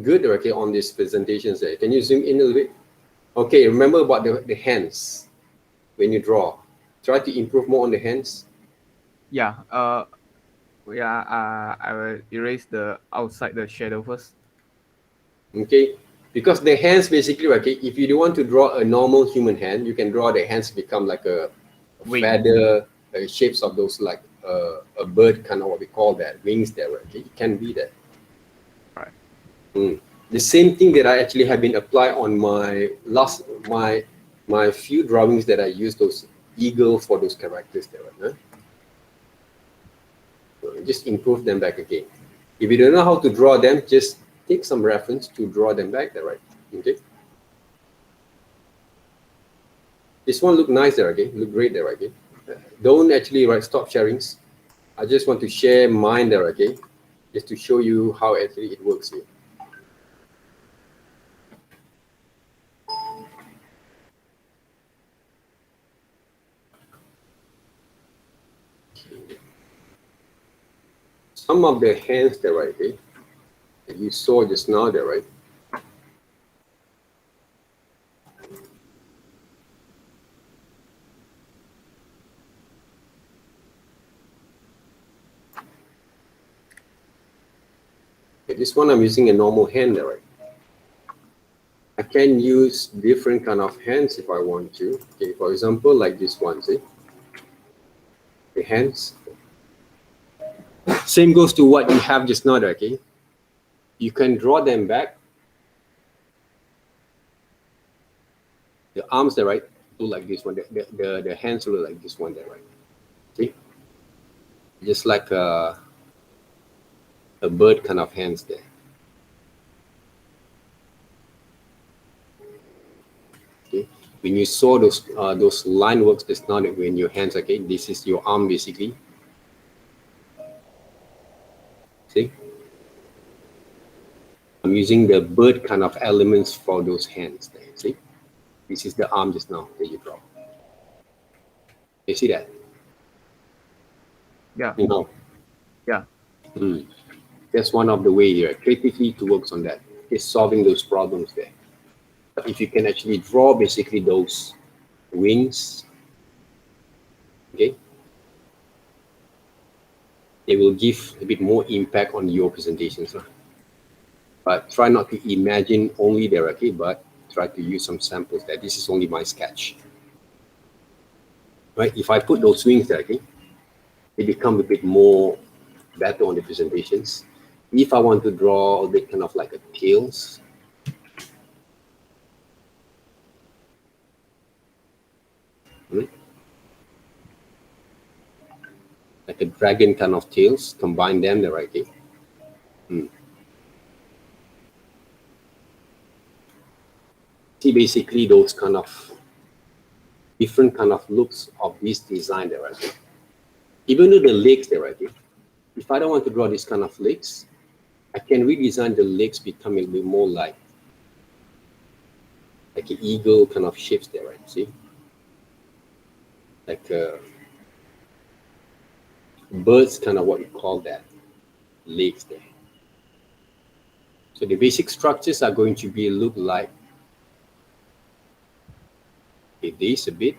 good, okay, on these presentations there. Can you zoom in a little bit? Okay, remember about the hands when you draw. Try to improve more on the hands. Yeah. I will erase the outside the shadow first. Okay, because the hands basically, okay, if you don't want to draw a normal human hand, you can draw the hands become like a Wing. feather, shapes of those like a bird, kind of what we call that, wings there, okay, it can be that. Right. The same thing that I actually have been applied on my few drawings that I use those eagle for those characters there, right? So just improve them back again. If you don't know how to draw them, just take some reference to draw them back there, right? Okay. This one look nice there, okay? Look great there, okay? Don't actually stop sharings. I just want to share mine there, okay? Just to show you how actually it works here. Some of the hands there, right? Okay? That you saw just now there, right? Okay, this one I'm using a normal hand there, right? I can use different kind of hands if I want to. Okay, for example, like this one, see? The hands. Same goes to what you have just now, okay? You can draw them back. The arms there, right? Look like this one. The hands look like this one there, right? See? Just like a bird kind of hands there. Okay. When you saw those line works just now in your hands, okay, this is your arm basically. See, I'm using the bird kind of elements for those hands there. See, this is the arm just now that you draw. You see that? Yeah. You know. Yeah. That's one of the way here creatively to work on that is solving those problems there. But if you can actually draw basically those wings, okay, they will give a bit more impact on your presentations. But try not to imagine only there, okay, but try to use some samples there. This is only my sketch. Right? If I put those wings there, okay, they become a bit more better on the presentations. If I want to draw a bit kind of like a tails, like a dragon kind of tails, combine them there, okay. See basically those kind of different kind of looks of this design there, right? Even though the legs there, right? If I don't want to draw this kind of legs, I can redesign the legs become a bit more like an eagle kind of shapes there, right? See, like birds, kind of what we call that legs there. So the basic structures are going to be look like this a bit.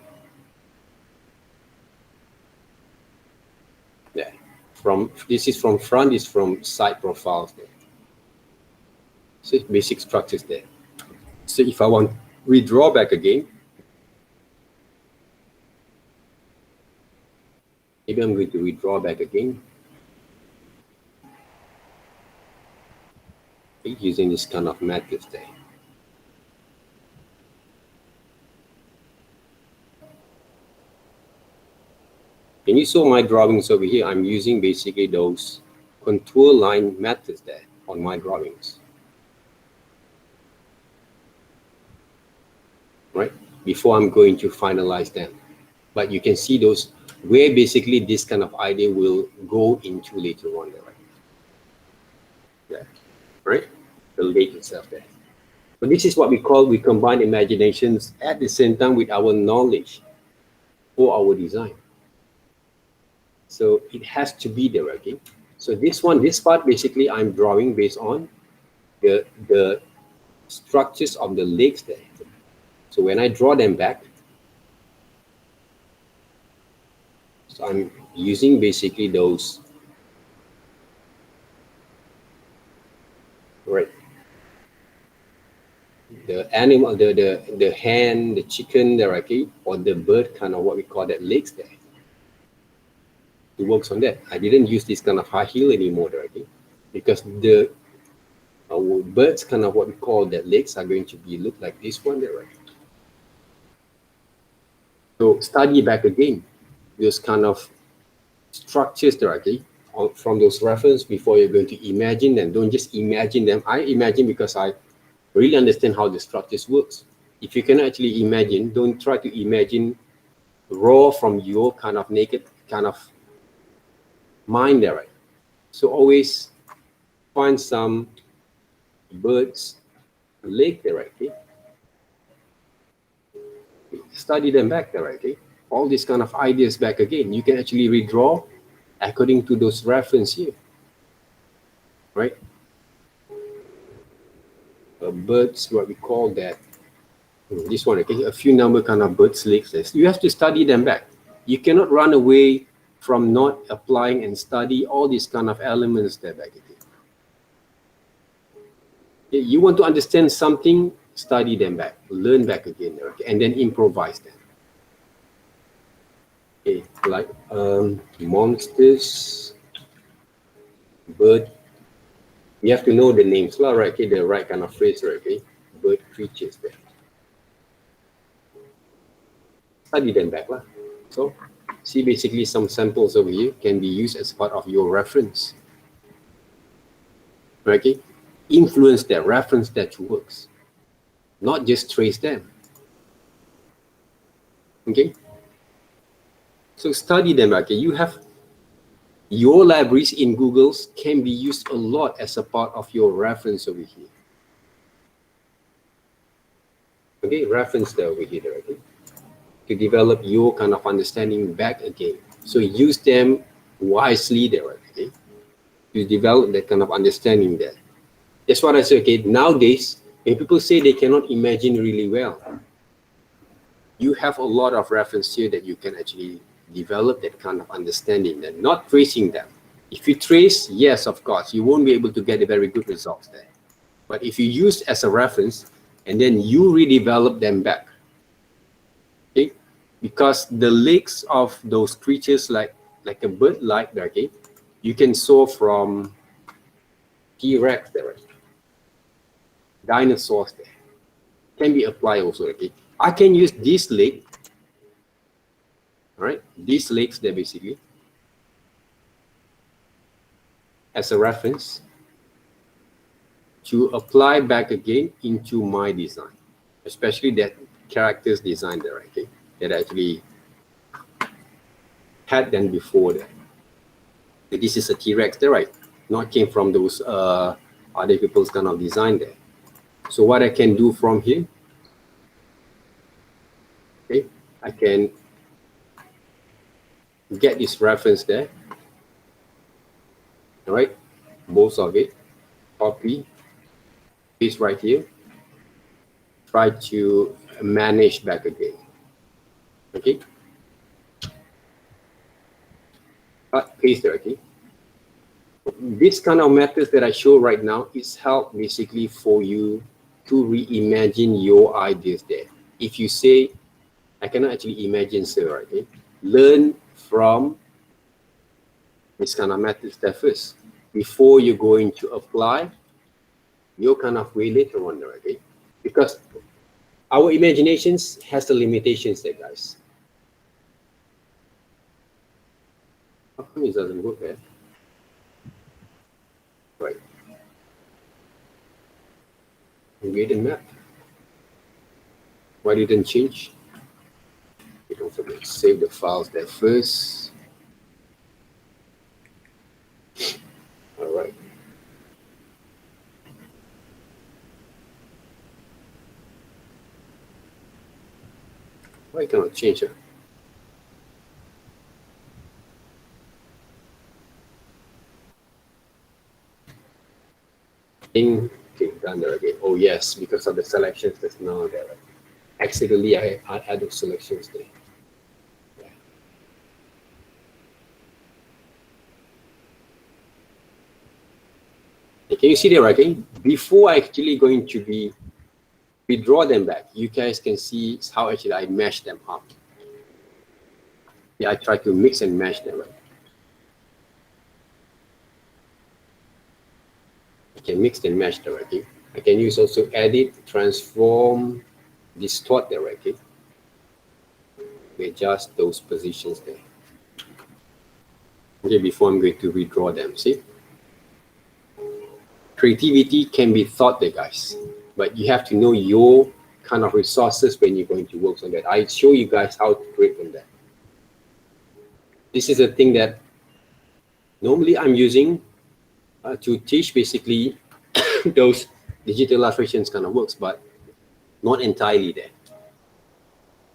Yeah, this is from front, this is from side profiles there. So basic structures there. So if I want redraw back again, maybe I'm going to redraw back again. Okay, using this kind of methods there. And you saw my drawings over here. I'm using basically those contour line methods there on my drawings. Right? Before I'm going to finalize them. But you can see those where basically this kind of idea will go into later on there. Right? Yeah. Right? The lake itself there. So this is what we combine imaginations at the same time with our knowledge for our design. So it has to be there, okay? So this part basically I'm drawing based on the structures of the lakes there. So when I draw them back, so I'm using basically those, right? The animal, the hen, the chicken there, okay, or the bird, kind of what we call that lakes there. It works on that. I didn't use this kind of high heel anymore there, okay, because our birds, kind of what we call that legs, are going to be look like this one there, right? So study back again those kind of structures there, okay, from those reference before you're going to imagine them. Don't just imagine them. I imagine because I really understand how the structures works. If you cannot actually imagine, don't try to imagine raw from your kind of naked kind of mind there, right? So always find some birds leg there, right? Okay? Study them back there, right? Okay? All these kind of ideas back again. You can actually redraw according to those reference here, right? Birds, what we call that. This one, okay? A few number kind of birds legs. You have to study them back. You cannot run away from not applying and study all these kind of elements there back again. You want to understand something, study them back, learn back again, okay? And then improvise them. Okay, like monsters, bird. You have to know the names, right? Okay, the right kind of phrase, right? Okay, bird creatures there. Study them back, lah. So, see basically some samples over here can be used as part of your reference. Okay, influence that, reference that works, not just trace them. Okay, so study them. Okay, you have your libraries in Google's can be used a lot as a part of your reference over here. Okay, reference there over here, okay, to develop your kind of understanding back again. So use them wisely there, okay, to develop that kind of understanding there. That's what I say. Okay, nowadays when people say they cannot imagine really well, you have a lot of reference here that you can actually develop that kind of understanding and not tracing them. If you trace, yes, of course, you won't be able to get a very good results there. But if you use as a reference and then you redevelop them back, okay, because the legs of those creatures like a bird like that, okay, you can saw from T-Rex there, dinosaurs there, can be applied also, okay. I can use this leg, all right, these legs there basically as a reference to apply back again into my design, especially that characters design there, okay, that I actually had them before that. This is a T-Rex there, right? Not came from those other people's kind of design there. So what I can do from here, okay, I can get this reference there, all right, most of it, copy, paste right here, try to manage back again. Okay. Cut, paste there, okay. This kind of methods that I show right now is help basically for you to reimagine your ideas there. If you say, I cannot actually imagine, sir, okay, learn from this kind of methods there first before you're going to apply your kind of way later on there, okay? Because our imaginations has the limitations there, guys. How come it doesn't work there? Right. Create a map. Why didn't change? You don't forget, save the files there first. All right. Why cannot change it? Okay, done there again. Oh yes, because of the selections that's now there. Right? Accidentally, I added selections there. Yeah. Can you see there, right? Okay? Before I actually going to be withdraw them back, you guys can see how actually I mesh them up. Yeah, I try to mix and match them. Right? I can mix and match them. Okay? I can use also edit, transform, distort there. Okay? We adjust those positions there. Okay, before I'm going to redraw them. See, creativity can be thought there, guys, but you have to know your kind of resources when you're going to work on that. I show you guys how to create from that. This is a thing that normally I'm using to teach basically those digital illustrations kind of works, but not entirely there.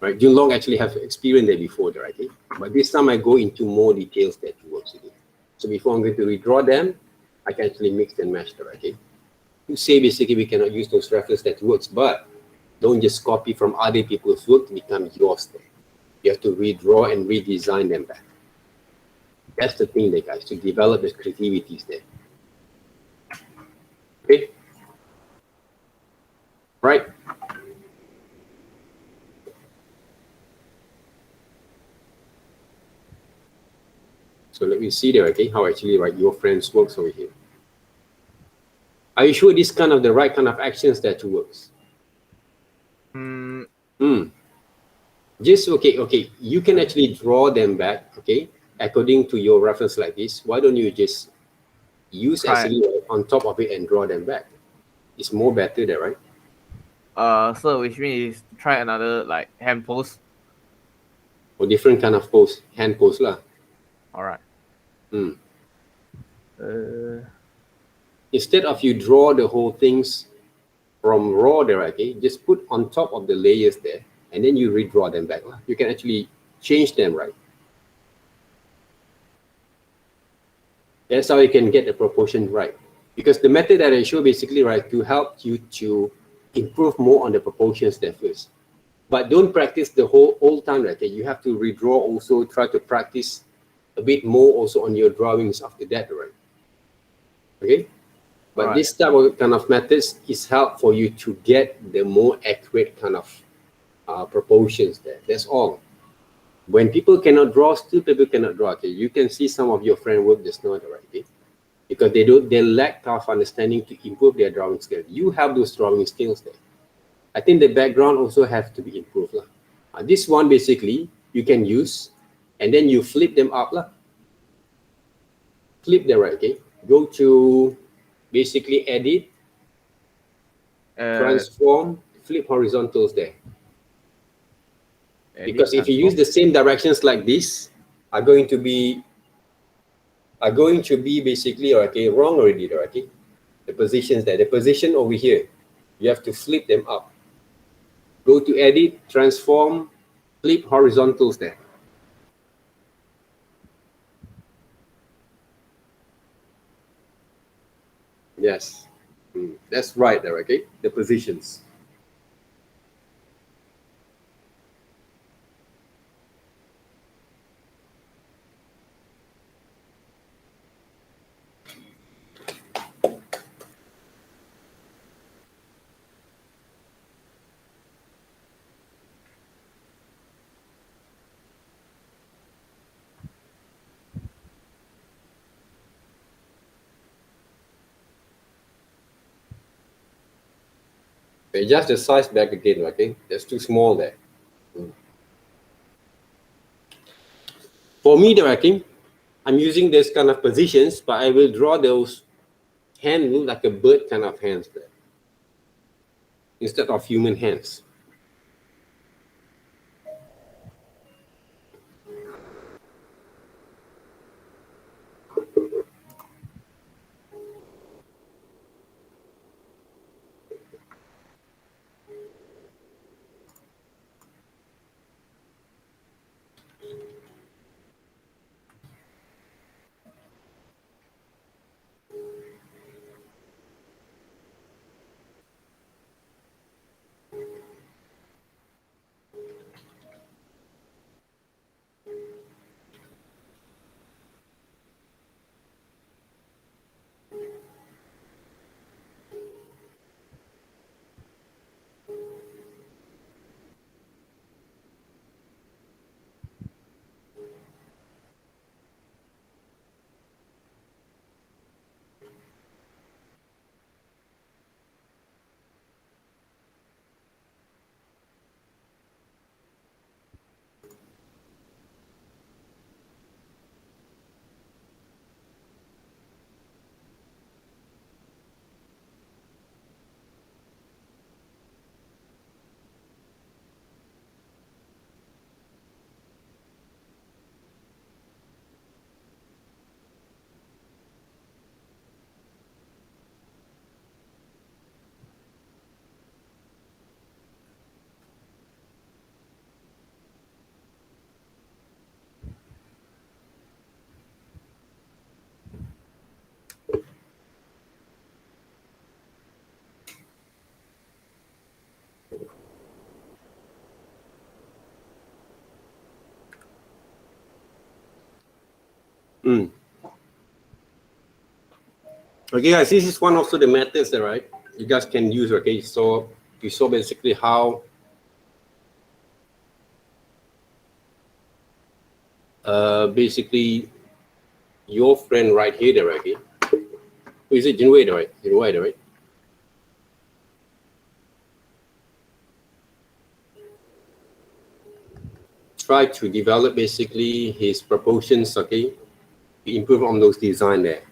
Right? Jun Long actually have experience there before, right? Okay? But this time I go into more details that works with it. So before I'm going to redraw them, I can actually mix and match them, okay? You say basically we cannot use those references that works, but don't just copy from other people's work to become yours there. You have to redraw and redesign them back. That's the thing there, guys, to develop the creativities there. Okay? Right? So let me see there, okay, how actually your friends works over here. Are you sure this kind of the right kind of actions that works? Just okay. You can actually draw them back, okay, according to your reference like this. Why don't you just use actually on top of it and draw them back? It's more better there, right? So which means try another like hand pose. Or different kind of pose, hand pose lah. All right. Instead of you draw the whole things from raw there, okay, just put on top of the layers there, and then you redraw them back lah. You can actually change them, right? That's how you can get the proportion right. Because the method that I show basically, right, to help you to improve more on the proportions there first. But don't practice the whole time, right? Okay? You have to redraw also, try to practice a bit more also on your drawings after that, right? Okay? But this type of kind of methods is help for you to get the more accurate kind of proportions there. That's all. When people cannot draw, still people cannot draw. Okay, you can see some of your friend work just not right, okay? Because they lack of understanding to improve their drawing skills. You have those drawing skills there. I think the background also have to be improved lah. This one basically you can use, and then you flip them up lah. Flip them right, okay? Go to basically edit, transform, flip horizontals there. Because if you use the same directions like this, are going to be basically okay wrong already, okay? The positions there, the position over here, you have to flip them up. Go to edit, transform, flip horizontals there. Yes, that's right there, okay? The positions. Adjust the size back again, okay? That's too small there. For me, the okay, I'm using this kind of positions, but I will draw those hand look like a bird kind of hands there instead of human hands. Mm. Okay, guys, this is one also the methods that right you guys can use. Okay, so you saw basically how basically your friend right here, there, okay, who is it? Jinwei, right? Jinwei, right? Try to develop basically his proportions, okay, to improve on those design there.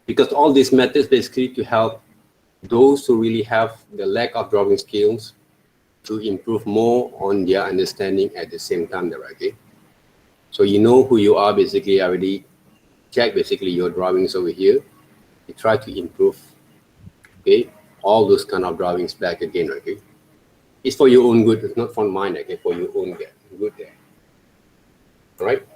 Because all these methods basically to help those who really have the lack of drawing skills to improve more on their understanding at the same time there, okay? So you know who you are basically already check basically your drawings over here. You try to improve, okay, all those kind of drawings back again, okay? It's for your own good, it's not for mine, okay, for your own good there. All right?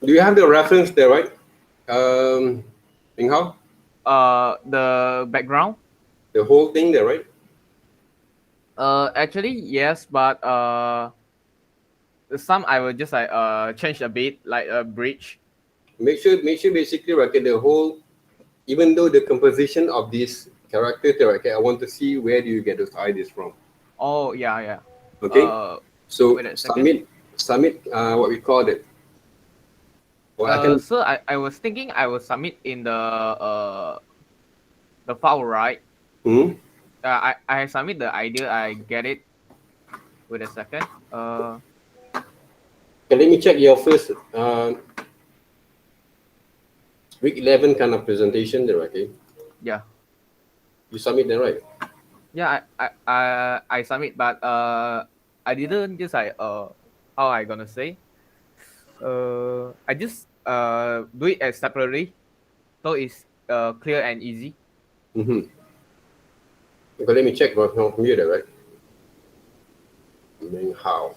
Do you have the reference there, right? Ming Hao? The background. The whole thing there, right? Actually yes, but some I will just like change a bit, like a bridge. Make sure basically, right, okay, the whole, even though the composition of this character there, okay, I want to see where do you get those ideas from. Oh yeah, yeah. Okay, Uh, so Wait a second. submit what we called it. Or I can. So I was thinking I will submit in the file, right? Hmm. I submit the idea. I get it. Wait a second. Okay, let me check your first week 11 kind of presentation there, okay? Yeah, You submit that, right? yeah. I submit, but I didn't just like how I gonna say. I just do it as separately, so it's clear and easy. Mm-hmm. Okay, let me check from your computer, right? Ming Hao.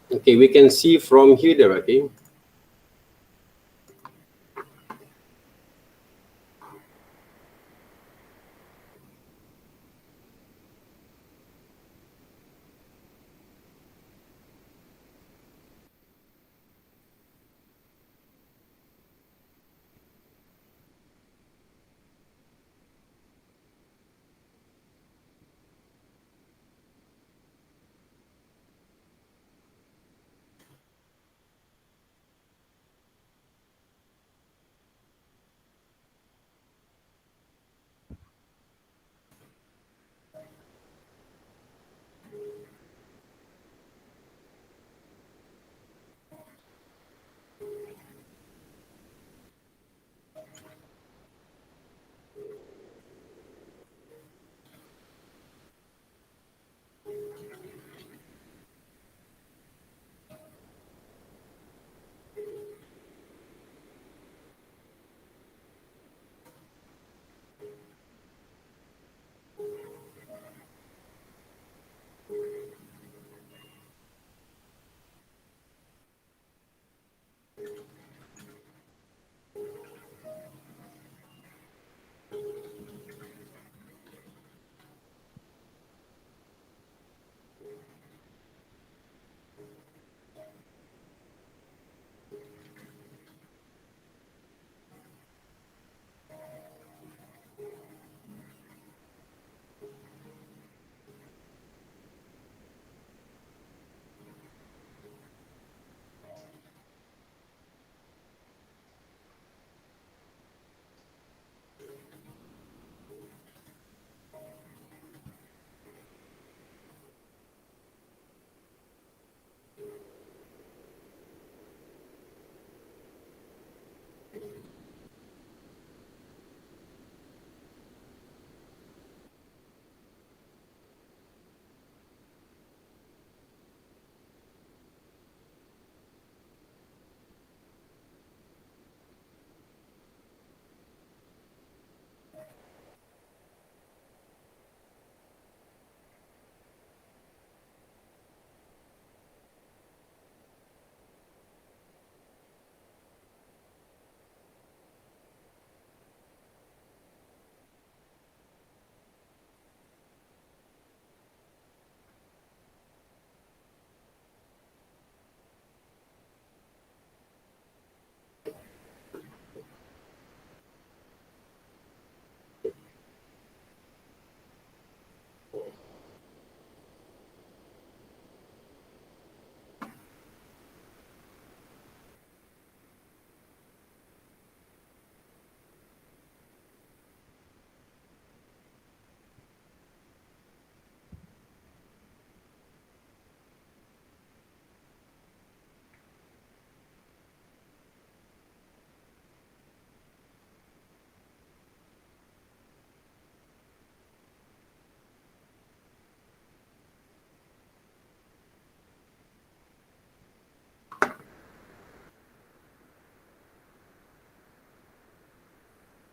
Okay, we can see from here there, okay?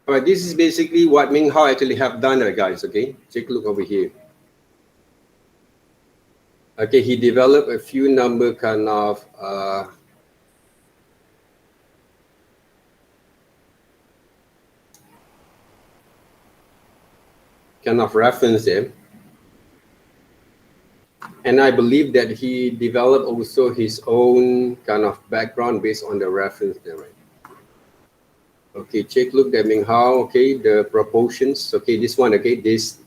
All right, this is basically what Ming Hao actually have done there, guys. Okay, take a look over here. Okay, he developed a few number kind of reference there. And I believe that he developed also his own kind of background based on the reference there, right? Okay, take a look at Ming Hao. Okay, the proportions. Okay, this one. Okay, this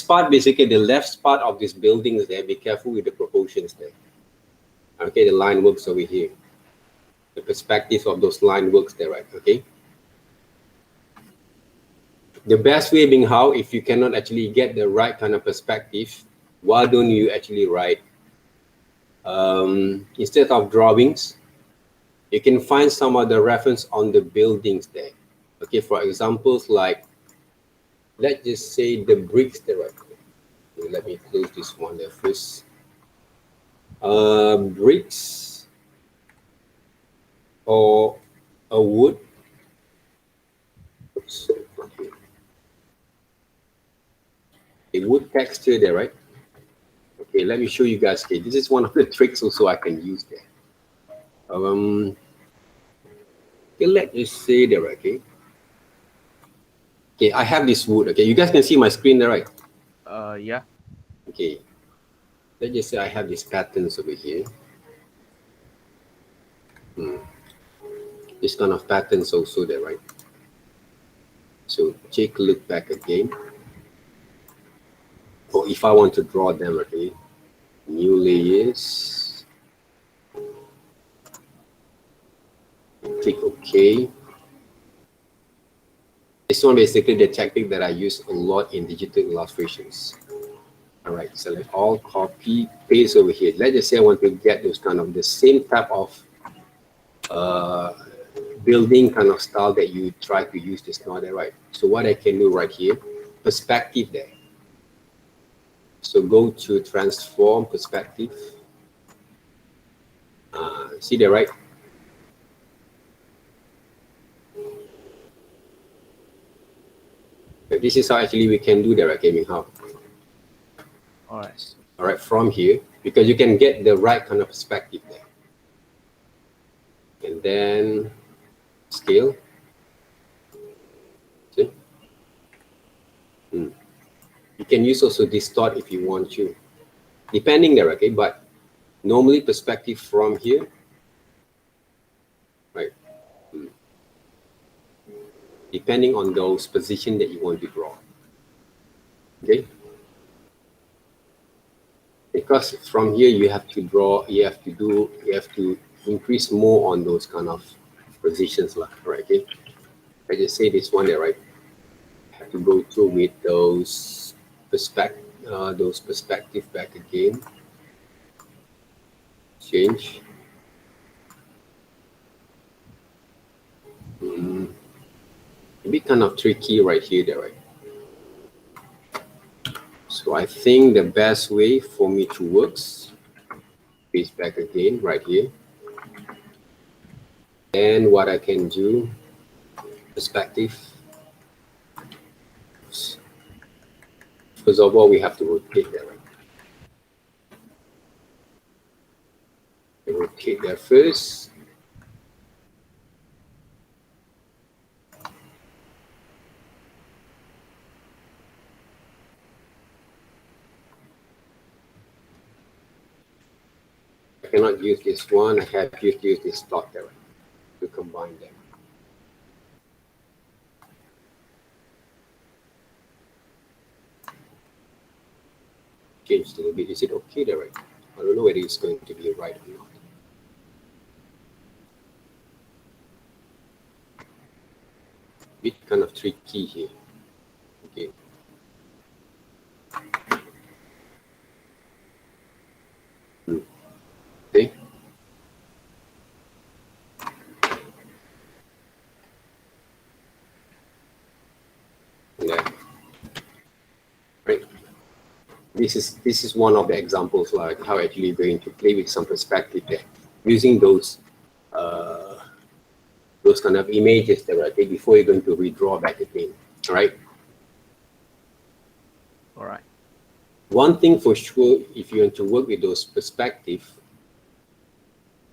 part, basically the left part of this building is there. Be careful with the proportions there. Okay, the line works over here. The perspective of those line works there, right? Okay. The best way being how, if you cannot actually get the right kind of perspective, why don't you actually write instead of drawings, you can find some other reference on the buildings there. Okay, for examples like, let's just say the bricks there, right? Okay, let me close this one there first. Bricks or a wood. Oops, okay. A wood texture there, right? Okay, let me show you guys. Okay, this is one of the tricks also I can use there. Okay, let's just say there, okay. Okay, I have this wood. Okay, you guys can see my screen there, right? Yeah. Okay, let's just say I have these patterns over here. This kind of patterns also there, right? So take a look back again. Or if I want to draw them, okay, new layers. Click OK. This one basically the technique that I use a lot in digital illustrations. All right, select all, copy, paste over here. Let's just say I want to get those kind of the same type of building kind of style that you try to use this now there, right? So what I can do right here, perspective there. So go to transform perspective. See there, right? This is how actually we can do that, right, Ming Hao? All right. All right, from here, because you can get the right kind of perspective there. And then scale. See? You can use also distort if you want to, depending there, okay? But normally perspective from here, right? Depending on those position that you want to draw, okay? Because from here you have to draw, you have to increase more on those kind of positions, right? Okay. I just say this one there, right? Have to go through with those perspective back again. Change. A bit kind of tricky right here, there, right? So I think the best way for me to work, paste back again right here. And what I can do, perspective. First of all, we have to rotate that, right? Rotate that first. I cannot use this one. I have to use this dot there, right, to combine them. Changed a little bit. Is it okay there, right? I don't know whether it's going to be right or not. Bit kind of tricky here. Okay. Okay. Yeah. Right. This is one of the examples like how actually you're going to play with some perspective there, using those those kind of images there, okay, before you're going to redraw back again. All right. All right. One thing for sure, if you want to work with those perspective,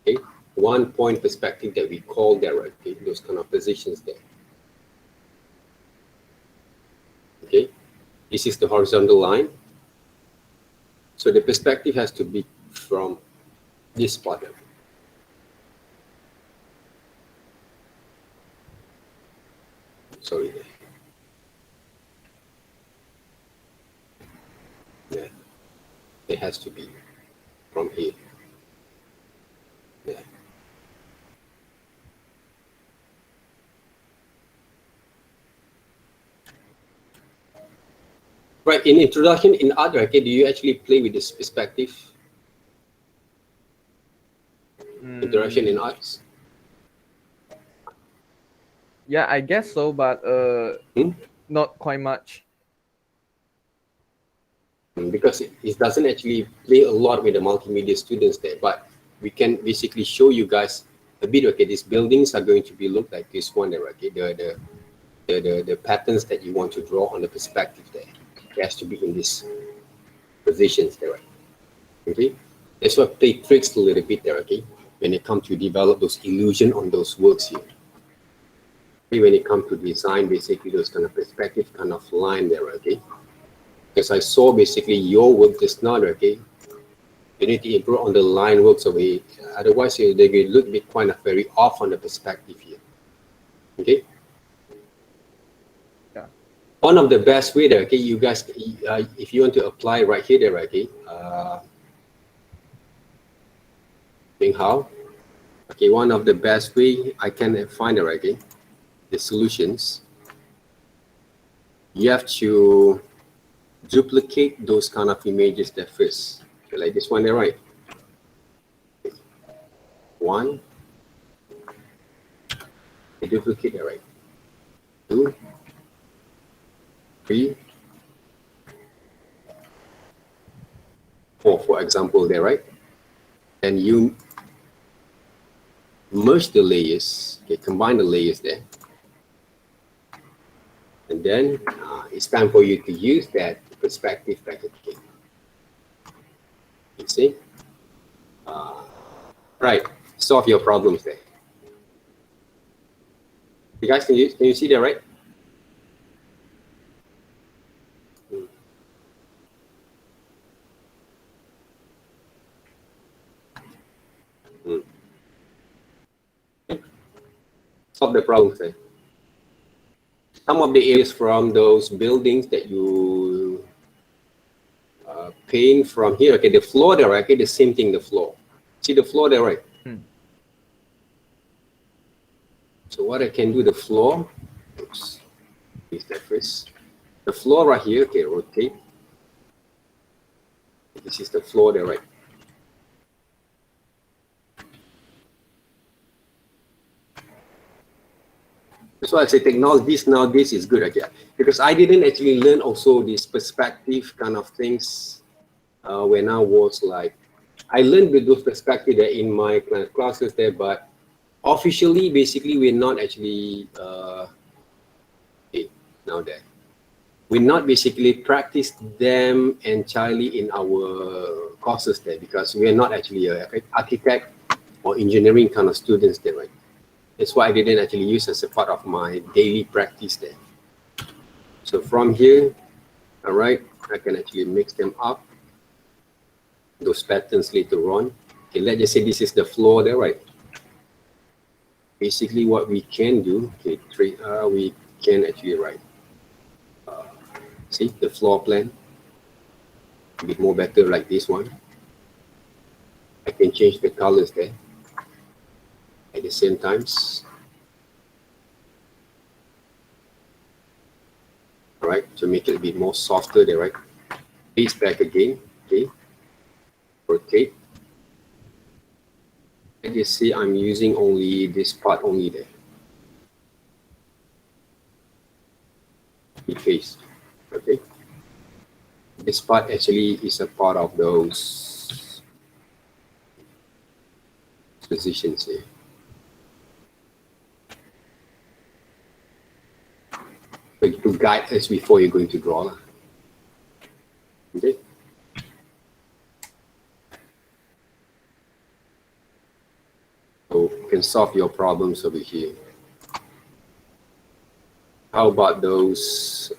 okay, one point perspective that we call there, okay, those kind of positions there. Okay, this is the horizontal line. So the perspective has to be from this spot. Sorry. Yeah. It has to be from here. Yeah. Right, in introduction, in art, okay, do you actually play with this perspective? Interaction in arts? Yeah, I guess so, but not quite much. Because it doesn't actually play a lot with the multimedia students there, but we can basically show you guys a bit. Okay, these buildings are going to be look like this one there. Okay, the patterns that you want to draw on the perspective there, it has to be in these positions there. Okay, that's why play tricks a little bit there. Okay, when it comes to develop those illusion on those works here. Okay, when it comes to design, basically those kind of perspective kind of line there. Okay. Because I saw basically your work just now, okay? You need to improve on the line works over here. Otherwise, they will look bit kind of very off on the perspective here. Okay? Yeah. One of the best way there, okay, you guys, if you want to apply right here, there, okay? Think how? Okay, one of the best way I can find it, okay? The solutions. You have to duplicate those kind of images there first. Okay, like this one there, right? One. You duplicate it, right? 2, 3, 4, for example there, right? And you merge the layers, okay, combine the layers there. And then it's time for you to use that perspective back again. You see? Right, solve your problems there. You guys, can you see that, right? Solve the problems there. Some of the areas from those buildings that you paint from here, okay, the floor there, okay, the same thing, the floor. See the floor there, right? So what I can do, the floor, oops, use that first. The floor right here, okay, rotate. This is the floor there, right? That's why I say technologies nowadays is good, okay? Because I didn't actually learn also this perspective kind of things when I was like, I learned with those perspective there in my classes there, but officially, basically, we're not actually, now that we not basically practice them entirely in our courses there because we are not actually an architect or engineering kind of students there, right? That's why I didn't actually use as a part of my daily practice there. So from here, all right, I can actually mix them up, those patterns later on. Okay, let's just say this is the floor there, right? Basically what we can do, okay, we can actually write, see the floor plan, a bit more better like this one. I can change the colors there at the same times. All right, to make it a bit more softer there, right? Paste back again, okay, rotate. And you see I'm using only this part only there. Paste, okay. This part actually is a part of those positions here. to guide us before you're going to draw. Okay. So you can solve your problems over here. How about those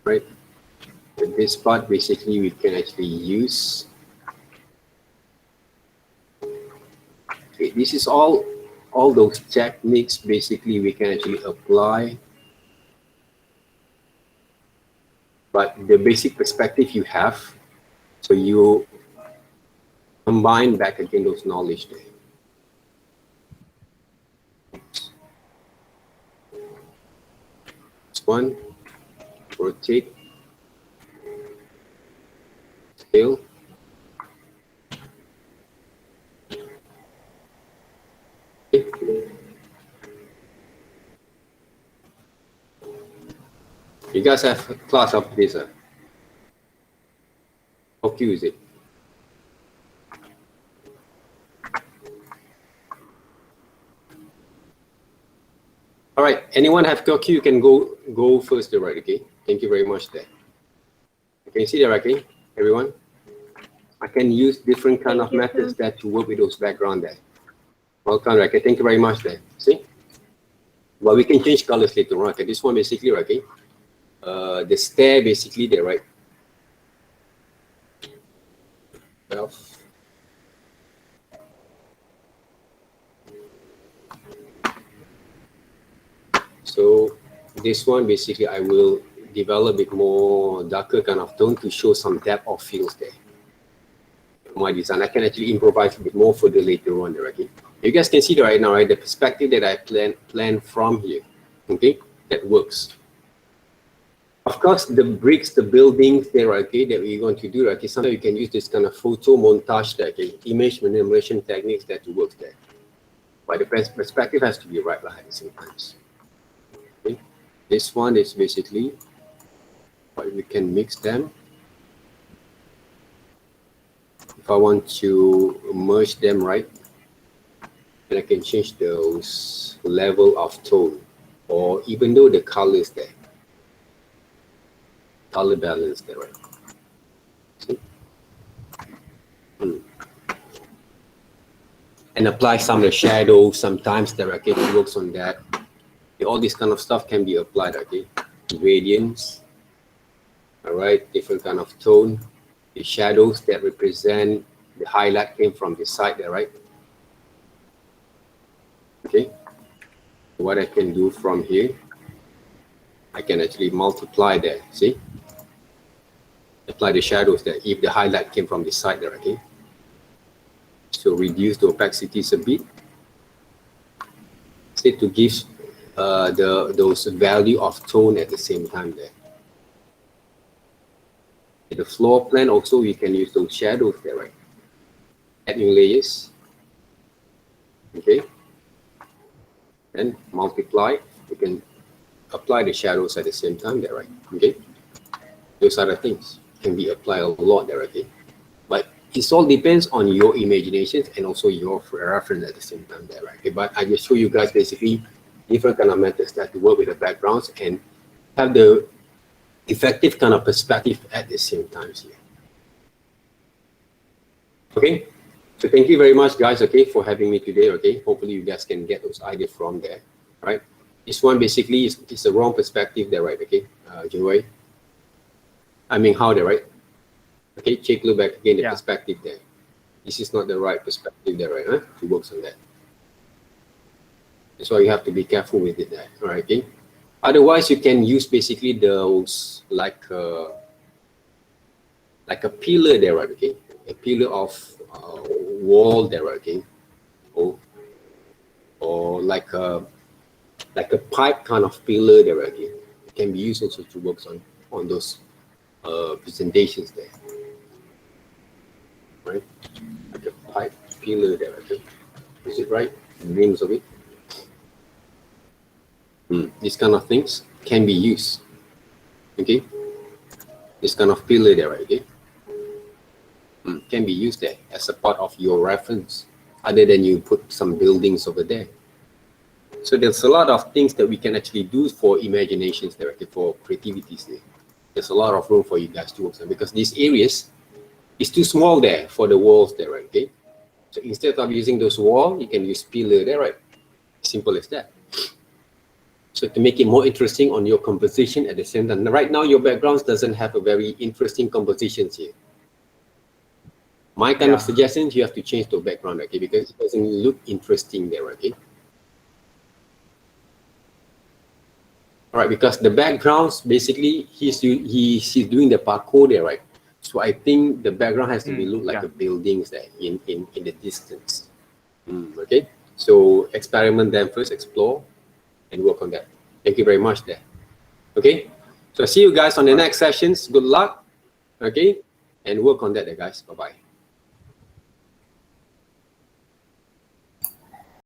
right? With this part, basically, we can actually use. Okay, this is all those techniques. Basically, we can actually apply. But the basic perspective you have, so you combine back again those knowledge there. This one, rotate, scale. Okay. You guys have a class of this. How cute is it? All right. Anyone have QQ? You can go first, there, right? Okay. Thank you very much. There. Can you see that, okay? Everyone. I can use different kind of methods there to work with those background there. Welcome, okay. Thank you very much. There. See. Well, we can change colors later on. Okay. This one basically, okay. The stair basically there, right? 12. So this one basically I will develop a bit more darker kind of tone to show some depth of fields there. My design, I can actually improvise a bit more further later on there, okay? You guys can see that right now, right? The perspective that I plan from here, okay? That works. Of course, the bricks, the buildings there, okay, that we're going to do, okay, sometimes you can use this kind of photo montage there, okay, image manipulation techniques that to work there. But the perspective has to be right at the same time. Okay. This one is basically, but we can mix them. If I want to merge them, right, then I can change those level of tone, or even though the colors there. Color balance there, right? See? And apply some of the shadows sometimes there, okay? It works on that. All this kind of stuff can be applied, okay? Gradients, all right? Different kind of tone. The shadows that represent the highlight came from the side there, right? Okay. What I can do from here, I can actually multiply there, see? Apply the shadows there if the highlight came from the side there, okay? So reduce the opacities a bit. Say to give those value of tone at the same time there. The floor plan also, we can use those shadows there, right? Add new layers. Okay. And multiply. We can apply the shadows at the same time there, right? Okay. Those are the things can be applied a lot there, okay? But it all depends on your imagination and also your reference at the same time there, right? Okay? But I just show you guys basically different kind of methods that to work with the backgrounds and have the effective kind of perspective at the same time here. Okay, so thank you very much, guys, okay, for having me today, okay? Hopefully you guys can get those ideas from there, right? This one basically is the wrong perspective there, right? Okay, Joy. I mean, how there, right? Okay, take a look back again, the perspective there. This is not the right perspective there, right? Huh? It works on that. That's why you have to be careful with it there, all right, okay? Otherwise, you can use basically those like a pillar there, right? Okay, a pillar of wall there, right? Okay, or like a pipe kind of pillar there, right? Okay, it can be used also to work on those presentations there, right? Like a pipe pillar there, right? Okay, is it right? The names of it. These kind of things can be used. Okay. This kind of pillar there, right? Okay. Can be used there as a part of your reference, other than you put some buildings over there. So there's a lot of things that we can actually do for imaginations there, okay, for creativities there. There's a lot of room for you guys to work on, because these areas is too small there for the walls there, right? Okay. So instead of using those walls, you can use pillar there, right? Simple as that. So to make it more interesting on your composition at the same time. Right now, your backgrounds doesn't have a very interesting compositions here. My kind of suggestions, you have to change the background, okay, because it doesn't look interesting there, okay? All right, because the backgrounds, basically, he's doing the parkour there, right? So I think the background has to be look like a buildings there in the distance. Okay, so experiment them first, explore, and work on that. Thank you very much there. Okay, so see you guys on the next sessions. Good luck. Okay, and work on that there, guys. Bye-bye.